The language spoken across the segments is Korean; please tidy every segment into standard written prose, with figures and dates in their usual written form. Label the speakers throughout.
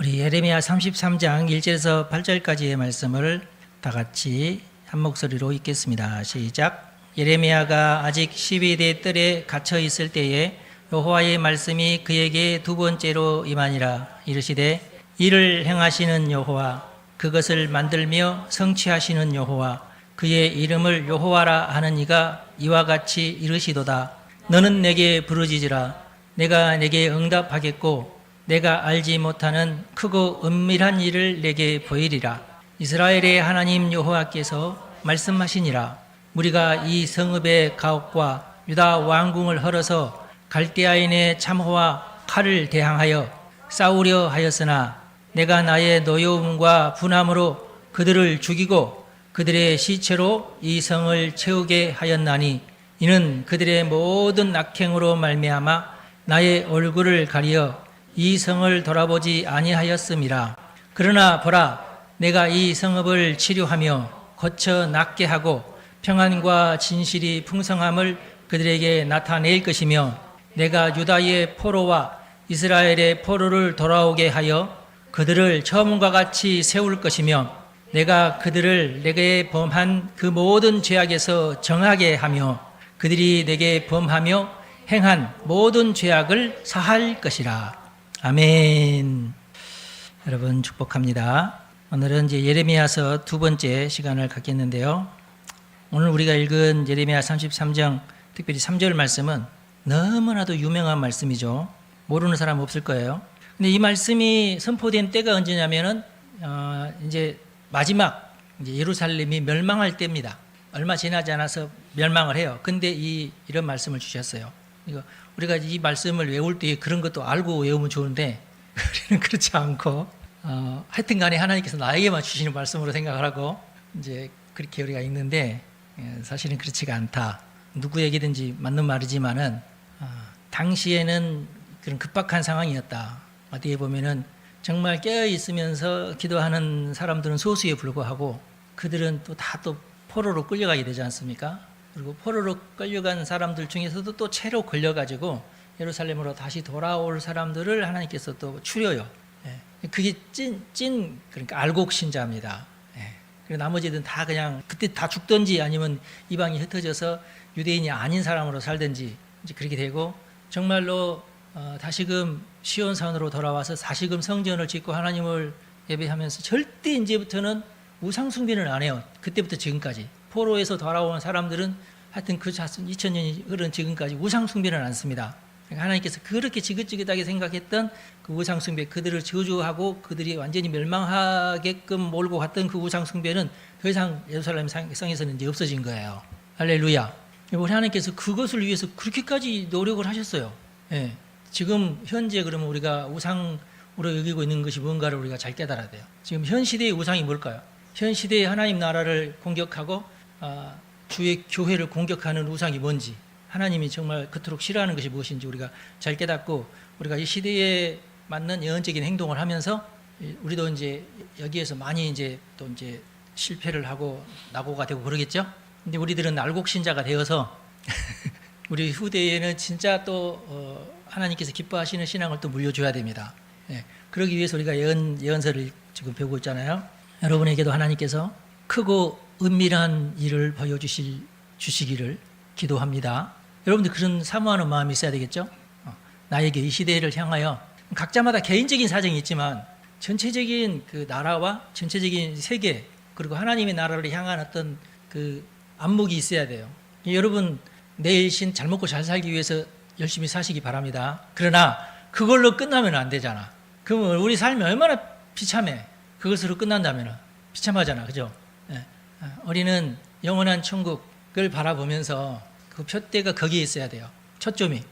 Speaker 1: 우리 예레미야 33장 1절에서 8절까지의 말씀을 다 같이 한 목소리로 읽겠습니다. 시작. 예레미야가 아직 12대 뜰에 갇혀 있을 때에 여호와의 말씀이 그에게 두 번째로 임하니라. 이르시되 이를 행하시는 여호와, 그것을 만들며 성취하시는 여호와, 그의 이름을 여호와라 하는 이가 이와 같이 이르시도다. 너는 내게 부르짖으라. 내가 내게 응답하겠고 내가 알지 못하는 크고 은밀한 일을 내게 보이리라. 이스라엘의 하나님 여호와께서 말씀하시니라. 우리가 이 성읍의 가옥과 유다 왕궁을 헐어서 갈대아인의 참호와 칼을 대항하여 싸우려 하였으나 내가 나의 노여움과 분함으로 그들을 죽이고 그들의 시체로 이 성을 채우게 하였나니 이는 그들의 모든 악행으로 말미암아 나의 얼굴을 가리어 이 성을 돌아보지 아니하였음이라. 그러나 보라, 내가 이 성읍을 치료하며 고쳐 낫게 하고 평안과 진실이 풍성함을 그들에게 나타낼 것이며 내가 유다의 포로와 이스라엘의 포로를 돌아오게 하여 그들을 처음과 같이 세울 것이며 내가 그들을 내게 범한 그 모든 죄악에서 정하게 하며 그들이 내게 범하며 행한 모든 죄악을 사할 것이라. 아멘. 여러분 축복합니다. 오늘은 이제 예레미야서 두 번째 시간을 갖겠는데요. 오늘 우리가 읽은 예레미야 33장 특별히 3절 말씀은 너무나도 유명한 말씀이죠. 모르는 사람 없을 거예요. 근데 이 말씀이 선포된 때가 언제냐면은 이제 마지막 이제 예루살렘이 멸망할 때입니다. 얼마 지나지 않아서 멸망을 해요. 근데 이런 말씀을 주셨어요. 이거 우리가 이 말씀을 외울 때 그런 것도 알고 외우면 좋은데 우리는 그렇지 않고 하여튼 간에 하나님께서 나에게만 주시는 말씀으로 생각을 하고 이제 그렇게 우리가 읽는데 사실은 그렇지가 않다. 누구에게든지 맞는 말이지만은 당시에는 그런 급박한 상황이었다. 어디에 보면은 정말 깨어 있으면서 기도하는 사람들은 소수에 불과하고 그들은 또 다 또 포로로 끌려가게 되지 않습니까? 그리고 포로로 끌려간 사람들 중에서도 또 채로 걸려가지고 예루살렘으로 다시 돌아올 사람들을 하나님께서 또 추려요. 그게 그러니까 알곡 신자입니다. 그리고 나머지는 다 그냥 그때 다 죽든지 아니면 이방이 흩어져서 유대인이 아닌 사람으로 살든지 이제 그렇게 되고 정말로 다시금 시온산으로 돌아와서 다시금 성전을 짓고 하나님을 예배하면서 절대 이제부터는 우상 숭배는 안 해요. 그때부터 지금까지 포로에서 돌아온 사람들은 하여튼 그 2000년이 흐른 지금까지 우상 숭배는 않습니다. 그러니까 하나님께서 그렇게 지긋지긋하게 생각했던 그 우상 숭배, 그들을 저주하고 그들이 완전히 멸망하게끔 몰고 갔던 그 우상 숭배는 더 이상 예루살렘 성에서는 이제 없어진 거예요. 할렐루야. 우리 하나님께서 그것을 위해서 그렇게까지 노력을 하셨어요. 지금 현재 그러면 우리가 우상으로 여기고 있는 것이 뭔가를 우리가 잘 깨달아야 돼요. 지금 현 시대의 우상이 뭘까요? 현 시대의 하나님 나라를 공격하고 주의 교회를 공격하는 우상이 뭔지, 하나님이 정말 그토록 싫어하는 것이 무엇인지 우리가 잘 깨닫고 우리가 이 시대에 맞는 예언적인 행동을 하면서 우리도 이제 여기에서 많이 이제 또 이제 실패를 하고 낙오가 되고 그러겠죠. 근데 우리들은 알곡 신자가 되어서 우리 후대에는 진짜 또 하나님께서 기뻐하시는 신앙을 또 물려줘야 됩니다. 그러기 위해서 우리가 예언서를 지금 배우고 있잖아요. 여러분에게도 하나님께서 크고 은밀한 일을 보여주시기를 기도합니다. 여러분들 그런 사모하는 마음이 있어야 되겠죠? 나에게 이 시대를 향하여 각자마다 개인적인 사정이 있지만 전체적인 그 나라와 전체적인 세계 그리고 하나님의 나라를 향한 어떤 그 안목이 있어야 돼요. 여러분 내일신 잘 먹고 잘 살기 위해서 열심히 사시기 바랍니다. 그러나 그걸로 끝나면 안 되잖아. 그러면 우리 삶이 얼마나 비참해. 그것으로 끝난다면 비참하잖아. 그죠? 우리는 영원한 천국을 바라보면서 그 표대가 거기에 있어야 돼요. 초점이.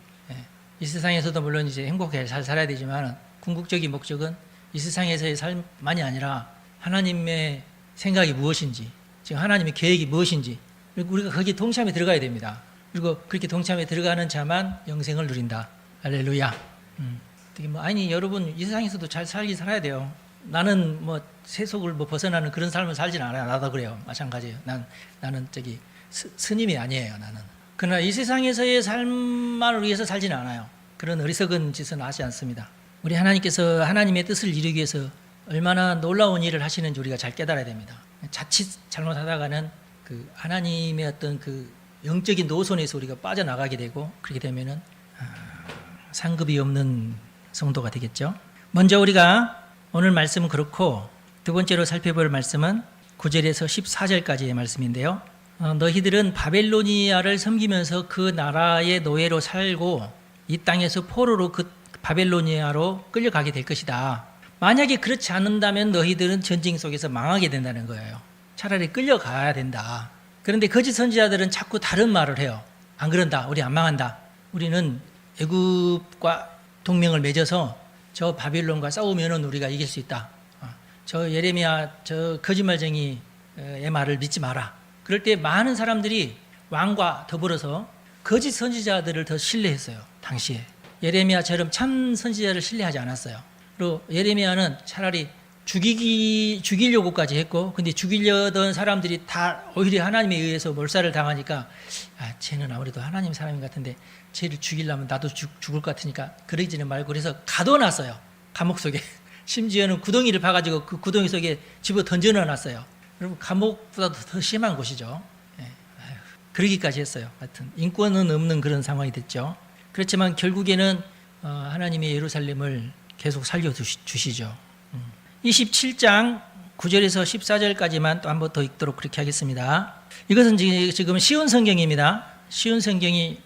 Speaker 1: 이 세상에서도 물론 이제 행복하게 잘 살아야 되지만 궁극적인 목적은 이 세상에서의 삶만이 아니라 하나님의 생각이 무엇인지, 지금 하나님의 계획이 무엇인지, 그리고 우리가 거기에 동참에 들어가야 됩니다. 그리고 그렇게 동참에 들어가는 자만 영생을 누린다. 할렐루야. 아니 여러분 이 세상에서도 잘 살긴 살아야 돼요. 나는 뭐 세속을 뭐 벗어나는 그런 삶을 살진 않아요. 나도 그래요. 마찬가지예요. 나는 스님이 아니에요. 나는. 그러나 이 세상에서의 삶만을 위해서 살지는 않아요. 그런 어리석은 짓은 하지 않습니다. 우리 하나님께서 하나님의 뜻을 이루기 위해서 얼마나 놀라운 일을 하시는지 우리가 잘 깨달아야 됩니다. 자칫 잘못하다가는 그 하나님의 어떤 그 영적인 노선에서 우리가 빠져나가게 되고, 그렇게 되면은 상급이 없는 성도가 되겠죠. 먼저 우리가 오늘 말씀은 그렇고, 두 번째로 살펴볼 말씀은 9절에서 14절까지의 말씀인데요. 너희들은 바벨로니아를 섬기면서 그 나라의 노예로 살고 이 땅에서 포로로 그 바벨로니아로 끌려가게 될 것이다. 만약에 그렇지 않는다면 너희들은 전쟁 속에서 망하게 된다는 거예요. 차라리 끌려가야 된다. 그런데 거짓 선지자들은 자꾸 다른 말을 해요. 안 그런다. 우리 안 망한다. 우리는 애굽과 동맹을 맺어서 저 바빌론과 싸우면은 우리가 이길 수 있다. 저 예레미야 저 거짓말쟁이의 말을 믿지 마라. 그럴 때 많은 사람들이 왕과 더불어서 거짓 선지자들을 더 신뢰했어요. 당시에 예레미야처럼 참 선지자를 신뢰하지 않았어요. 그리고 예레미야는 차라리 죽이려고까지 했고, 근데 죽이려던 사람들이 다 오히려 하나님에 의해서 몰살을 당하니까, 쟤는 아무래도 하나님 사람인 것 같은데 쟤를 죽이려면 나도 죽을 것 같으니까 그러지는 말고, 그래서 가둬놨어요. 감옥 속에. 심지어는 구덩이를 파가지고 그 구덩이 속에 집어 던져 넣어놨어요. 여러분, 감옥보다 더 심한 곳이죠. 그러기까지 했어요. 하여튼 인권은 없는 그런 상황이 됐죠. 그렇지만 결국에는 하나님의 예루살렘을 계속 살려주시죠. 27장 9절에서 14절까지만 또 한 번 더 읽도록 그렇게 하겠습니다. 이것은 지금 쉬운 성경입니다. 쉬운 성경이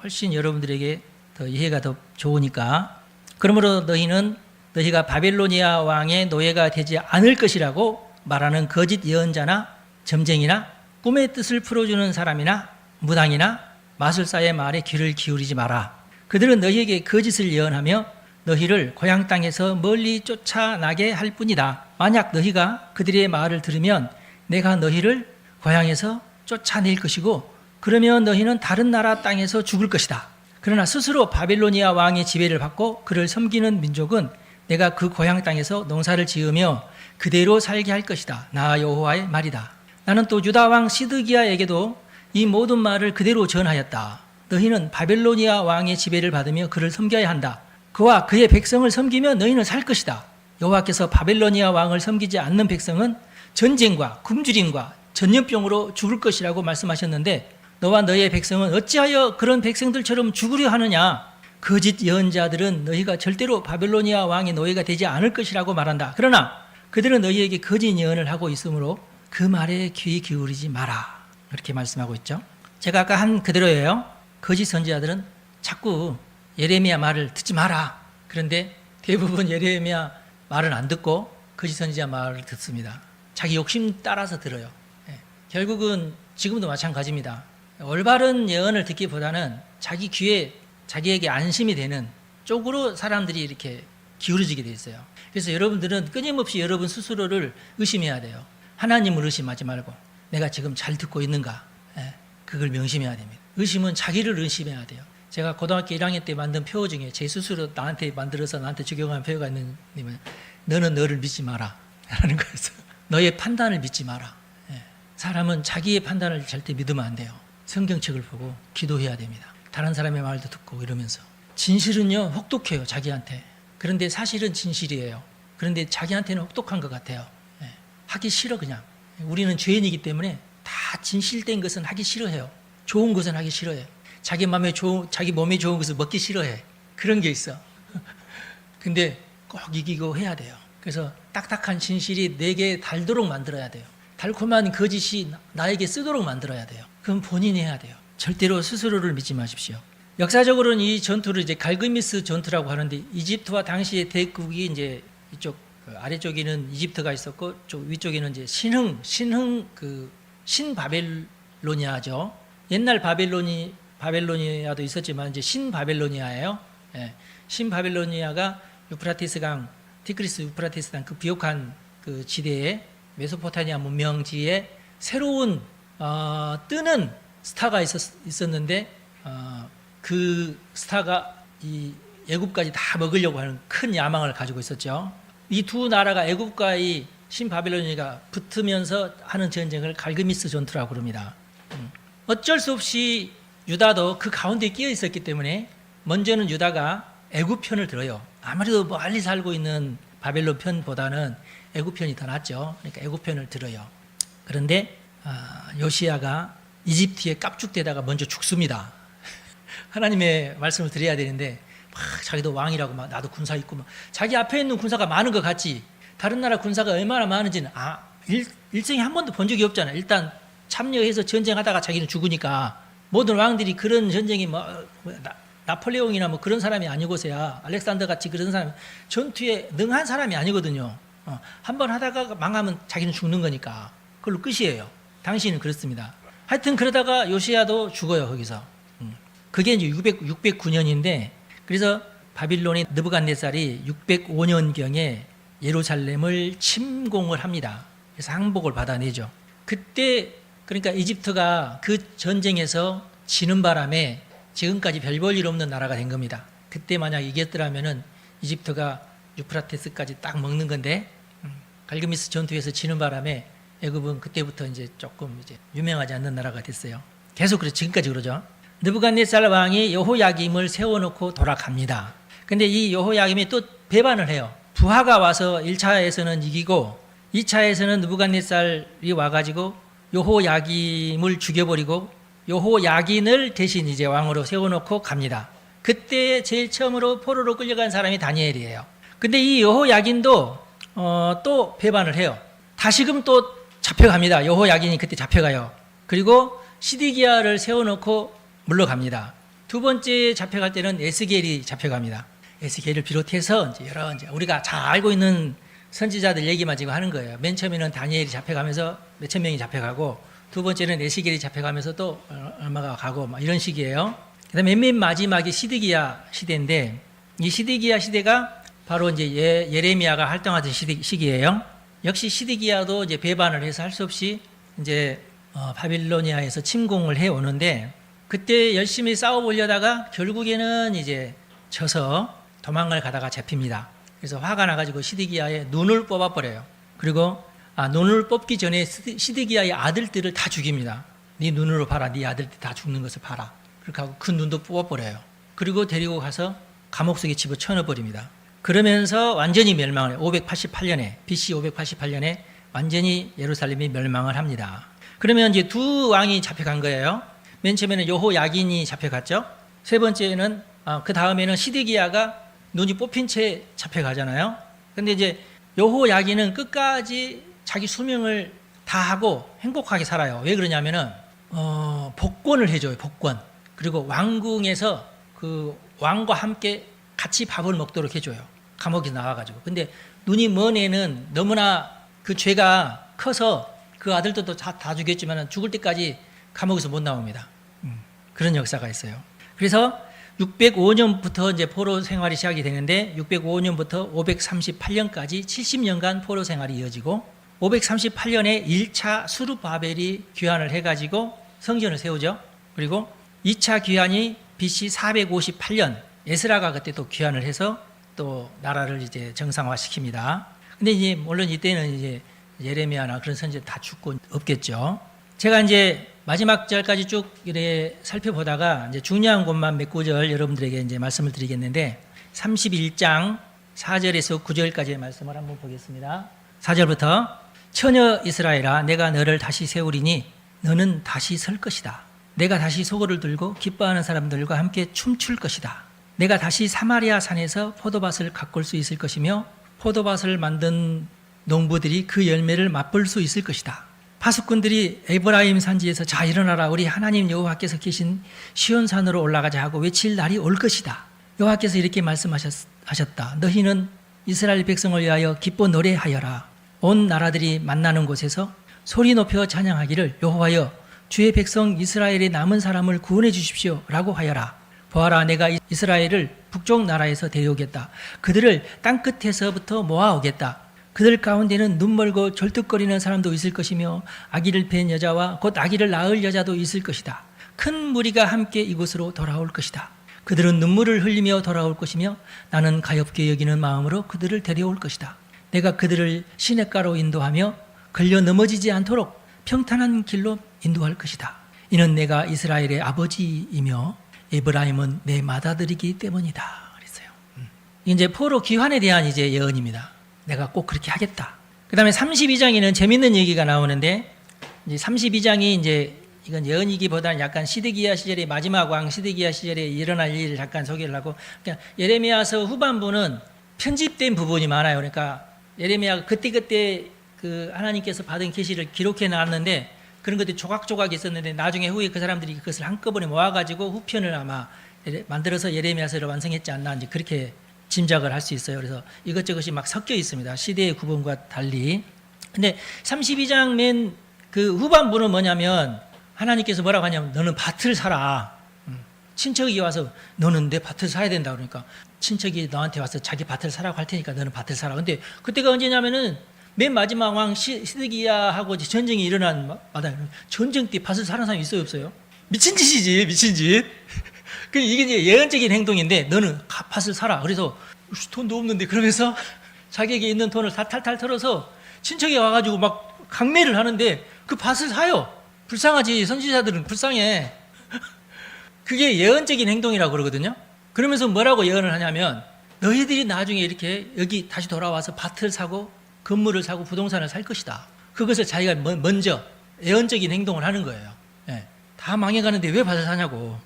Speaker 1: 훨씬 여러분들에게 더 이해가 더 좋으니까. 그러므로 너희가 바벨로니아 왕의 노예가 되지 않을 것이라고 말하는 거짓 예언자나 점쟁이나 꿈의 뜻을 풀어주는 사람이나 무당이나 마술사의 말에 귀를 기울이지 마라. 그들은 너희에게 거짓을 예언하며 너희를 고향 땅에서 멀리 쫓아나게 할 뿐이다. 만약 너희가 그들의 말을 들으면 내가 너희를 고향에서 쫓아낼 것이고, 그러면 너희는 다른 나라 땅에서 죽을 것이다. 그러나 스스로 바벨로니아 왕의 지배를 받고 그를 섬기는 민족은 내가 그 고향 땅에서 농사를 지으며 그대로 살게 할 것이다. 나 여호와의 말이다. 나는 또 유다 왕 시드기야에게도 이 모든 말을 그대로 전하였다. 너희는 바벨로니아 왕의 지배를 받으며 그를 섬겨야 한다. 그와 그의 백성을 섬기면 너희는 살 것이다. 여호와께서 바벨로니아 왕을 섬기지 않는 백성은 전쟁과 굶주림과 전염병으로 죽을 것이라고 말씀하셨는데, 너와 너의 백성은 어찌하여 그런 백성들처럼 죽으려 하느냐? 거짓 예언자들은 너희가 절대로 바벨로니아 왕의 노예가 되지 않을 것이라고 말한다. 그러나 그들은 너희에게 거짓 예언을 하고 있으므로 그 말에 귀 기울이지 마라. 이렇게 말씀하고 있죠. 제가 아까 한 그대로예요. 거짓 선지자들은 자꾸 예레미야 말을 듣지 마라. 그런데 대부분 예레미야 말은 안 듣고 거짓 선지자 말을 듣습니다. 자기 욕심 따라서 들어요. 결국은 지금도 마찬가지입니다. 올바른 예언을 듣기보다는 자기 귀에 자기에게 안심이 되는 쪽으로 사람들이 이렇게 기울어지게 돼 있어요. 그래서 여러분들은 끊임없이 여러분 스스로를 의심해야 돼요. 하나님을 의심하지 말고 내가 지금 잘 듣고 있는가, 그걸 명심해야 됩니다. 의심은 자기를 의심해야 돼요. 제가 고등학교 1학년 때 만든 표어 중에 제 스스로 나한테 만들어서 나한테 적용한 표어가 있는, 너는 너를 믿지 마라 라는 거였어요. 너의 판단을 믿지 마라. 사람은 자기의 판단을 절대 믿으면 안 돼요. 성경책을 보고 기도해야 됩니다. 다른 사람의 말도 듣고 이러면서. 진실은요 혹독해요, 자기한테. 그런데 사실은 진실이에요. 그런데 자기한테는 혹독한 것 같아요. 하기 싫어. 그냥 우리는 죄인이기 때문에 다 진실된 것은 하기 싫어해요. 좋은 것은 하기 싫어해요. 자기 몸에 좋은 것을 먹기 싫어해. 그런 게 있어. 근데 꼭 이기고 해야 돼요. 그래서 딱딱한 진실이 내게 달도록 만들어야 돼요. 달콤한 거짓이 나에게 쓰도록 만들어야 돼요. 그건 본인이 해야 돼요. 절대로 스스로를 믿지 마십시오. 역사적으로는 이 전투를 이제 갈그미스 전투라고 하는데, 이집트와 당시의 대국이 이제 이쪽 아래쪽에는 이집트가 있었고 쪽 위쪽에는 이제 신바벨로니아죠. 옛날 바벨로니아도 있었지만 이제 신바벨로니아예요. 신바벨로니아가 유프라테스 강, 티그리스 유프라테스 강 그 비옥한 그 지대에 메소포타미아 문명지에 새로운 뜨는 스타가 있었는데, 그 스타가 이 애굽까지 다 먹으려고 하는 큰 야망을 가지고 있었죠. 이 두 나라가 애굽과 이 신바벨로니아가 붙으면서 하는 전쟁을 갈그미스 전투라고 그럽니다. 어쩔 수 없이 유다도 그 가운데 끼어 있었기 때문에 먼저는 유다가 애굽 편을 들어요. 아무래도 멀리 살고 있는 바벨론 편보다는 애굽 편이 더 낫죠. 그러니까 애굽 편을 들어요. 그런데 요시야가 이집트에 깝죽대다가 먼저 죽습니다. 하나님의 말씀을 드려야 되는데 막 자기도 왕이라고 막 나도 군사 있고 막 자기 앞에 있는 군사가 많은 것 같지 다른 나라 군사가 얼마나 많은지는 일생에 한 번도 본 적이 없잖아요. 일단 참여해서 전쟁하다가 자기는 죽으니까 모든 왕들이 그런 전쟁이 나폴레옹이나 뭐 그런 사람이 아니고서야 알렉산더 같이 그런 사람 전투에 능한 사람이 아니거든요. 한 번 하다가 망하면 자기는 죽는 거니까 그걸로 끝이에요. 당시는 그렇습니다. 하여튼 그러다가 요시야도 죽어요. 거기서. 그게 이제 609년인데 그래서 바빌론의 느부갓네살이 605년경에 예루살렘을 침공을 합니다. 그래서 항복을 받아내죠. 그때 그러니까 이집트가 그 전쟁에서 지는 바람에 지금까지 별 볼 일 없는 나라가 된 겁니다. 그때 만약 이겼더라면은 이집트가 유프라테스까지 딱 먹는 건데 갈그미스 전투에서 지는 바람에 애굽은 그때부터 이제 조금 이제 유명하지 않는 나라가 됐어요. 계속 지금까지 그러죠. 느부갓네살 왕이 여호야김을 세워놓고 돌아갑니다. 근데 이 여호야김이 또 배반을 해요. 부하가 와서 1차에서는 이기고 2차에서는 느부갓네살이 와가지고 여호야김을 죽여버리고 여호야긴을 대신 이제 왕으로 세워놓고 갑니다. 그때 제일 처음으로 포로로 끌려간 사람이 다니엘이에요. 근데 이 여호야긴도 또 배반을 해요. 다시금 또 잡혀갑니다. 여호야긴이 그때 잡혀가요. 그리고 시드기야를 세워놓고 물러갑니다. 두 번째 잡혀갈 때는 에스겔이 잡혀갑니다. 에스겔을 비롯해서 이제 여러 우리가 잘 알고 있는 선지자들 얘기만 지금 하는 거예요. 맨 처음에는 다니엘이 잡혀가면서 몇천 명이 잡혀가고 두 번째는 에스겔이 잡혀가면서 또 얼마가 가고 막 이런 식이에요. 그다음에 맨 마지막이 시드기야 시대인데 이 시드기야 시대가 바로 이제 예레미야가 활동하던 시기예요. 역시 시드기야도 이제 배반을 해서 할 수 없이 이제 바빌로니아에서 침공을 해 오는데 그때 열심히 싸워보려다가 결국에는 이제 져서 도망을 가다가 잡힙니다. 그래서 화가 나가지고 시드기야의 눈을 뽑아버려요. 그리고 눈을 뽑기 전에 시드기야의 아들들을 다 죽입니다. 네 눈으로 봐라. 네 아들들 다 죽는 것을 봐라. 그렇게 하고 그 눈도 뽑아버려요. 그리고 데리고 가서 감옥 속에 집어넣어버립니다. 그러면서 완전히 멸망을 해요. 588년에 BC 588년에 완전히 예루살렘이 멸망을 합니다. 그러면 이제 두 왕이 잡혀간 거예요. 맨 처음에는 여호야긴이 잡혀갔죠. 세 번째는 그 다음에는 시드기야가 눈이 뽑힌 채 잡혀가잖아요. 근데 이제 여호야긴은 끝까지 자기 수명을 다 하고 행복하게 살아요. 왜 그러냐면은 복권을 해줘요. 복권. 그리고 왕궁에서 그 왕과 함께 같이 밥을 먹도록 해줘요. 감옥에서 나와가지고. 근데 눈이 먼 애는 너무나 그 죄가 커서 그 아들들도 다 죽였지만 죽을 때까지 감옥에서 못 나옵니다. 그런 역사가 있어요. 그래서 605년부터 이제 포로 생활이 시작이 되는데 605년부터 538년까지 70년간 포로 생활이 이어지고 538년에 1차 수르바벨이 귀환을 해가지고 성전을 세우죠. 그리고 2차 귀환이 BC 458년 에스라가 그때 또 귀환을 해서 또 나라를 이제 정상화시킵니다. 근데 이제 물론 이때는 이제 예레미야나 그런 선지자 다 죽고 없겠죠. 제가 이제 마지막 절까지 쭉 이렇게 살펴보다가 이제 중요한 곳만 몇 구절 여러분들에게 이제 말씀을 드리겠는데 31장 4절에서 9절까지의 말씀을 한번 보겠습니다. 4절부터 처녀 이스라엘아 내가 너를 다시 세우리니 너는 다시 설 것이다. 내가 다시 소고를 들고 기뻐하는 사람들과 함께 춤출 것이다. 내가 다시 사마리아 산에서 포도밭을 가꿀 수 있을 것이며 포도밭을 만든 농부들이 그 열매를 맛볼 수 있을 것이다. 파수꾼들이 에브라임 산지에서 자 일어나라 우리 하나님 여호와께서 계신 시온산으로 올라가자 하고 외칠 날이 올 것이다. 여호와께서 이렇게 말씀하셨다. 너희는 이스라엘 백성을 위하여 기뻐 노래하여라. 온 나라들이 만나는 곳에서 소리 높여 찬양하기를 여호와여 주의 백성 이스라엘의 남은 사람을 구원해 주십시오 라고 하여라. 보아라 내가 이스라엘을 북쪽 나라에서 데려오겠다. 그들을 땅끝에서부터 모아오겠다. 그들 가운데는 눈멀고 절뚝거리는 사람도 있을 것이며 아기를 뵌 여자와 곧 아기를 낳을 여자도 있을 것이다. 큰 무리가 함께 이곳으로 돌아올 것이다. 그들은 눈물을 흘리며 돌아올 것이며 나는 가엾게 여기는 마음으로 그들을 데려올 것이다. 내가 그들을 시냇가로 인도하며 걸려 넘어지지 않도록 평탄한 길로 인도할 것이다. 이는 내가 이스라엘의 아버지이며 에브라임은 내 맏아들이기 때문이다. 그랬어요. 이제 포로 귀환에 대한 이제 예언입니다. 내가 꼭 그렇게 하겠다. 그 다음에 32장에는 재밌는 얘기가 나오는데, 이제 32장이 이제 이건 예언이기보다는 약간 시드기야 시절의 마지막 왕 시드기야 시절에 일어날 일을 잠깐 소개를 하고, 그러니까 예레미야서 후반부는 편집된 부분이 많아요. 그러니까 예레미야가 그때그때 그 하나님께서 받은 계시를 기록해 놨는데 그런 것들이 조각조각 있었는데 나중에 후에 그 사람들이 그것을 한꺼번에 모아가지고 후편을 아마 만들어서 예레미야서를 완성했지 않나 이제 그렇게 짐작을 할 수 있어요. 그래서 이것저것이 막 섞여 있습니다. 시대의 구분과 달리. 근데 32장 맨 그 후반부는 뭐냐면 하나님께서 뭐라고 하냐면 너는 밭을 사라. 친척이 와서 너는 내 밭을 사야 된다 그러니까 친척이 너한테 와서 자기 밭을 사라고 할 테니까 너는 밭을 사라. 근데 그때가 언제냐면은 맨 마지막 왕 시드기야하고 전쟁이 일어난 마다 전쟁 때 밭을 사는 사람이 있어요 없어요? 미친 짓이지 미친 짓. 이게 이제 예언적인 행동인데 너는 밭을 사라. 그래서 돈도 없는데 그러면서 자기에게 있는 돈을 다 탈탈 털어서 친척이 와가지고 막 강매를 하는데 그 밭을 사요. 불쌍하지. 선지자들은 불쌍해. 그게 예언적인 행동이라고 그러거든요. 그러면서 뭐라고 예언을 하냐면 너희들이 나중에 이렇게 여기 다시 돌아와서 밭을 사고 건물을 사고 부동산을 살 것이다. 그것을 자기가 먼저 예언적인 행동을 하는 거예요. 예. 다 망해가는데 왜 밭을 사냐고.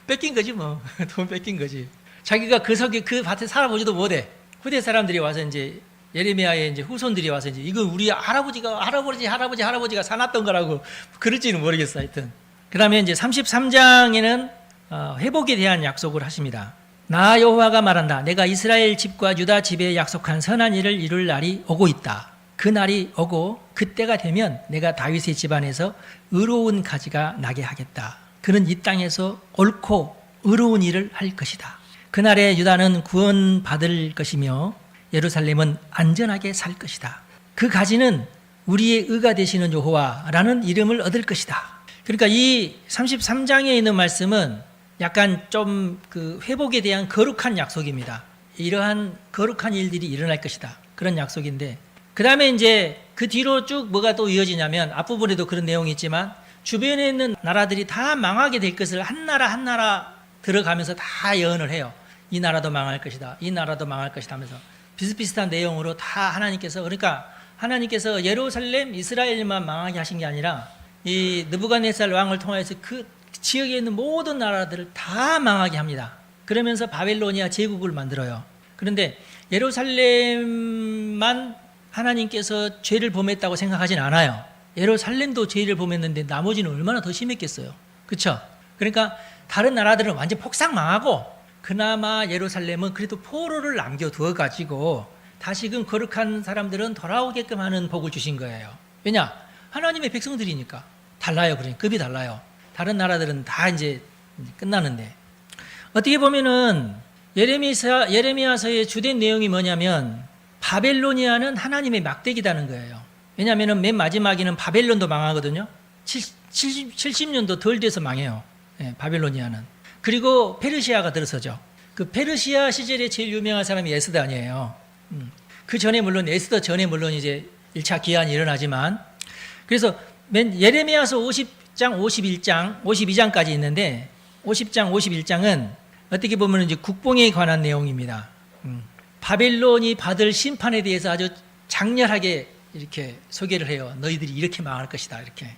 Speaker 1: 뺏긴 거지 뭐. 돈 뺏긴 거지. 자기가 그 밭에 살아보지도 못해. 후대 사람들이 와서 이제 예레미야의 이제 후손들이 와서 이제 이거 우리 할아버지가 사놨던 거라고 그럴지는 모르겠어. 하여튼. 그 다음에 이제 33장에는 회복에 대한 약속을 하십니다. 나 여호와가 말한다. 내가 이스라엘 집과 유다 집에 약속한 선한 일을 이룰 날이 오고 있다. 그 날이 오고 그때가 되면 내가 다윗의 집안에서 의로운 가지가 나게 하겠다. 그는 이 땅에서 옳고 의로운 일을 할 것이다. 그날에 유다는 구원받을 것이며 예루살렘은 안전하게 살 것이다. 그 가지는 우리의 의가 되시는 여호와라는 이름을 얻을 것이다. 그러니까 이 33장에 있는 말씀은 약간 좀 그 회복에 대한 거룩한 약속입니다. 이러한 거룩한 일들이 일어날 것이다. 그런 약속인데 그 다음에 이제 그 뒤로 쭉 뭐가 또 이어지냐면 앞부분에도 그런 내용이 있지만 주변에 있는 나라들이 다 망하게 될 것을 한 나라 들어가면서 다 예언을 해요. 이 나라도 망할 것이다. 이 나라도 망할 것이다 하면서 비슷비슷한 내용으로 다 하나님께서 예루살렘 이스라엘만 망하게 하신 게 아니라 이 느부갓네살 왕을 통해서 그 지역에 있는 모든 나라들을 다 망하게 합니다. 그러면서 바벨로니아 제국을 만들어요. 그런데 예루살렘만 하나님께서 죄를 범했다고 생각하진 않아요. 예루살렘도 죄를 범했는데 나머지는 얼마나 더 심했겠어요. 그렇죠? 그러니까 다른 나라들은 완전 폭삭 망하고 그나마 예루살렘은 그래도 포로를 남겨두어 가지고 다시금 거룩한 사람들은 돌아오게끔 하는 복을 주신 거예요. 왜냐? 하나님의 백성들이니까. 달라요. 그러니까 급이 달라요. 다른 나라들은 다 이제 끝나는데. 어떻게 보면은 예레미야서의 주된 내용이 뭐냐면 바벨로니아는 하나님의 막대기다는 거예요. 왜냐하면 맨 마지막에는 바벨론도 망하거든요. 70년도 덜 돼서 망해요. 바벨로니아는. 그리고 페르시아가 들어서죠. 그 페르시아 시절에 제일 유명한 사람이 에스더니에요. 그 전에 물론 에스더 전에 물론 이제 1차 기한이 일어나지만 그래서 맨 예레미야서 50장, 51장, 52장까지 있는데 50장, 51장은 어떻게 보면 이제 국뽕에 관한 내용입니다. 바벨론이 받을 심판에 대해서 아주 장렬하게 이렇게 소개를 해요. 너희들이 이렇게 망할 것이다. 이렇게.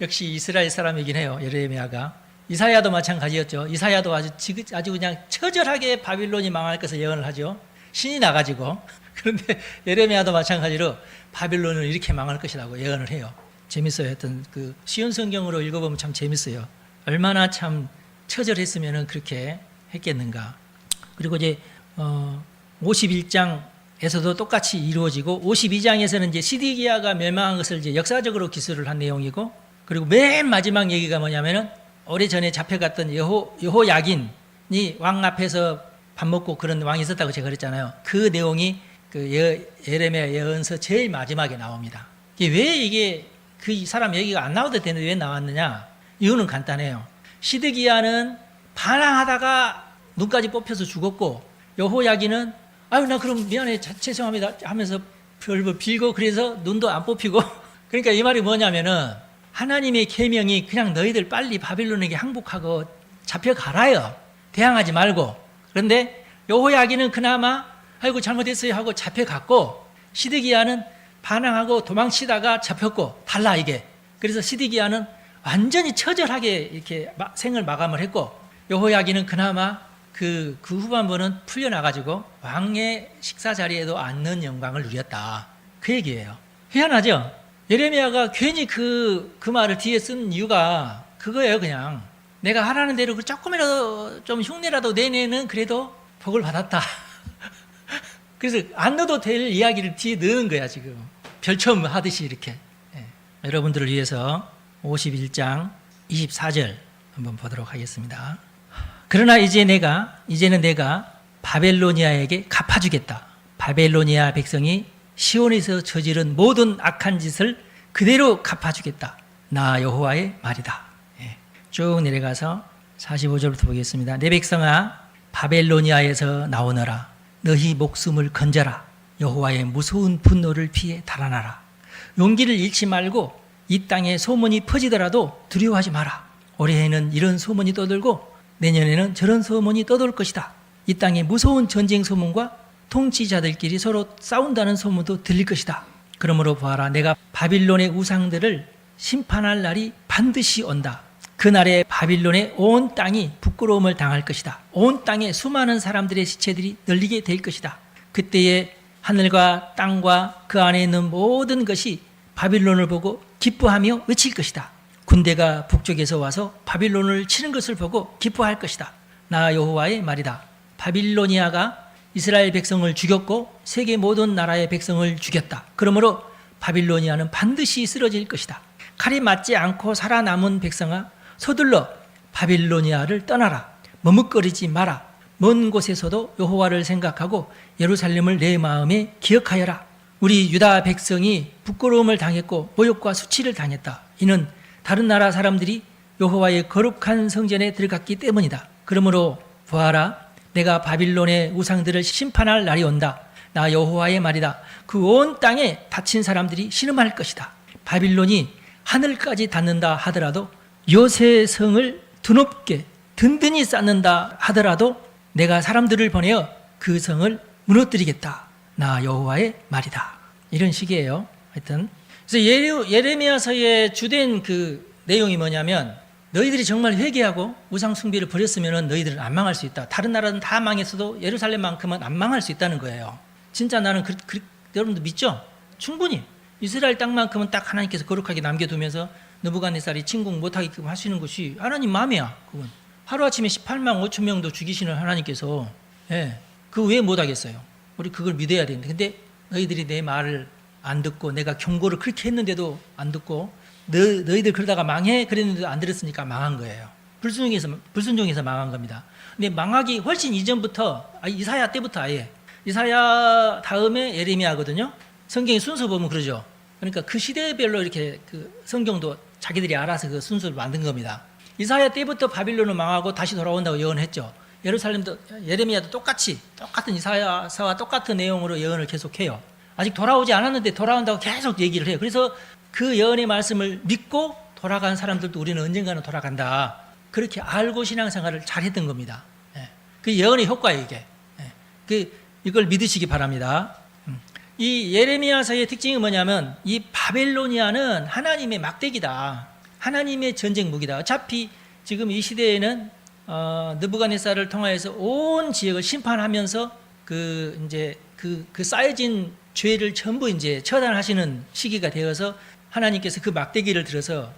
Speaker 1: 역시 이스라엘 사람이긴 해요. 예레미야가. 이사야도 마찬가지였죠. 이사야도 아주 그냥 처절하게 바빌론이 망할 것을 예언을 하죠. 신이 나가지고. 그런데 예레미야도 마찬가지로 바빌론은 이렇게 망할 것이라고 예언을 해요. 재밌어요. 하여튼 그 쉬운 성경으로 읽어보면 참 재밌어요. 얼마나 참 처절했으면 그렇게 했겠는가. 그리고 이제 51장에서도 똑같이 이루어지고 52장에서는 이제 시드기야가 멸망한 것을 이제 역사적으로 기술을 한 내용이고 그리고 맨 마지막 얘기가 뭐냐면은 오래전에 잡혀갔던 여호야긴이 왕 앞에서 밥 먹고 그런 왕이 있었다고 제가 그랬잖아요. 그 내용이 그 예레미야 예언서 제일 마지막에 나옵니다. 왜 이게 그 사람 얘기가 안 나와도 되는데 왜 나왔느냐? 이유는 간단해요. 시드기야는 반항하다가 눈까지 뽑혀서 죽었고 여호야긴은 아유 나 그럼 미안해 죄송합니다 하면서 별거 빌고 그래서 눈도 안 뽑히고 그러니까 이 말이 뭐냐면은 하나님의 계명이 그냥 너희들 빨리 바빌론에게 항복하고 잡혀가라요. 대항하지 말고. 그런데 여호야긴은 그나마 아이고 잘못했어요 하고 잡혀갔고, 시드기야는 반항하고 도망치다가 잡혔고, 달라 이게. 그래서 시드기야는 완전히 처절하게 이렇게 생을 마감을 했고, 여호야긴은 그나마 그 후반부는 풀려나가지고 왕의 식사 자리에도 앉는 영광을 누렸다. 그 얘기예요. 희한하죠? 예레미야가 괜히 그 말을 뒤에 쓴 이유가 그거예요. 그냥 내가 하라는 대로 조금이라도 좀 흉내라도 내내는 그래도 복을 받았다. 그래서 안 넣어도 될 이야기를 뒤에 넣은 거야 지금. 별첨 하듯이 이렇게. 여러분들을 위해서 51장 24절 한번 보도록 하겠습니다. 그러나 이제는 내가 바벨로니아에게 갚아주겠다. 바벨로니아 백성이 시온에서 저지른 모든 악한 짓을 그대로 갚아주겠다. 나 여호와의 말이다. 쭉 내려가서 45절부터 보겠습니다. 내 백성아, 바벨로니아에서 나오너라. 너희 목숨을 건져라. 여호와의 무서운 분노를 피해 달아나라. 용기를 잃지 말고 이 땅에 소문이 퍼지더라도 두려워하지 마라. 올해에는 이런 소문이 떠돌고 내년에는 저런 소문이 떠돌 것이다. 이 땅에 무서운 전쟁 소문과 통치자들끼리 서로 싸운다는 소문도 들릴 것이다. 그러므로 보아라, 내가 바빌론의 우상들을 심판할 날이 반드시 온다. 그날에 바빌론의 온 땅이 부끄러움을 당할 것이다. 온 땅에 수많은 사람들의 시체들이 널리게 될 것이다. 그때에 하늘과 땅과 그 안에 있는 모든 것이 바빌론을 보고 기뻐하며 외칠 것이다. 군대가 북쪽에서 와서 바빌론을 치는 것을 보고 기뻐할 것이다. 나 여호와의 말이다. 바빌로니아가 이스라엘 백성을 죽였고 세계 모든 나라의 백성을 죽였다. 그러므로 바빌로니아는 반드시 쓰러질 것이다. 칼이 맞지 않고 살아남은 백성아, 서둘러 바빌로니아를 떠나라. 머뭇거리지 마라. 먼 곳에서도 여호와를 생각하고 예루살렘을 내 마음에 기억하여라. 우리 유다 백성이 부끄러움을 당했고 모욕과 수치를 당했다. 이는 다른 나라 사람들이 여호와의 거룩한 성전에 들어갔기 때문이다. 그러므로 보아라, 내가 바빌론의 우상들을 심판할 날이 온다. 나 여호와의 말이다. 그 온 땅에 다친 사람들이 신음할 것이다. 바빌론이 하늘까지 닿는다 하더라도, 요새성을 드높게 든든히 쌓는다 하더라도 내가 사람들을 보내어 그 성을 무너뜨리겠다. 나 여호와의 말이다. 이런 식이에요. 하여튼 그래서 예레미야서의 주된 그 내용이 뭐냐면, 너희들이 정말 회개하고 우상 숭배를 버렸으면 너희들은 안 망할 수 있다. 다른 나라는 다 망했어도 예루살렘만큼은 안 망할 수 있다는 거예요. 진짜 나는 여러분들 믿죠? 충분히 이스라엘 땅만큼은 딱 하나님께서 거룩하게 남겨두면서 느부갓네살이 침공 못하게끔 하시는 것이 하나님 마음이야. 그건 하루아침에 18만 5천 명도 죽이시는 하나님께서, 그 왜 못하겠어요? 우리 그걸 믿어야 되는데, 근데 너희들이 내 말을 안 듣고 내가 경고를 그렇게 했는데도 안 듣고 너희들 그러다가 망해 그랬는데도 안 들었으니까 망한 거예요. 불순종해서 망한 겁니다. 근데 망하기 훨씬 이전부터, 이사야 때부터 아예, 이사야 다음에 예레미야거든요. 성경의 순서 보면 그러죠. 그러니까 그 시대별로 이렇게 그 성경도 자기들이 알아서 그 순서를 만든 겁니다. 이사야 때부터 바빌론을 망하고 다시 돌아온다고 예언했죠. 예루살렘도, 예레미야도 똑같은 이사야서와 똑같은 내용으로 예언을 계속해요. 아직 돌아오지 않았는데 돌아온다고 계속 얘기를 해요. 그래서 그 예언의 말씀을 믿고 돌아간 사람들도 우리는 언젠가는 돌아간다. 그렇게 알고 신앙생활을 잘했던 겁니다. 그 예언의 효과예요, 이게. 이걸 믿으시기 바랍니다. 이 예레미야서의 특징이 뭐냐면, 이 바벨로니아는 하나님의 막대기다. 하나님의 전쟁 무기다. 어차피 지금 이 시대에는 느부갓네살을 통하여서 온 지역을 심판하면서 그 쌓여진 죄를 전부 이제 처단하시는 시기가 되어서 하나님께서 그 막대기를 들어서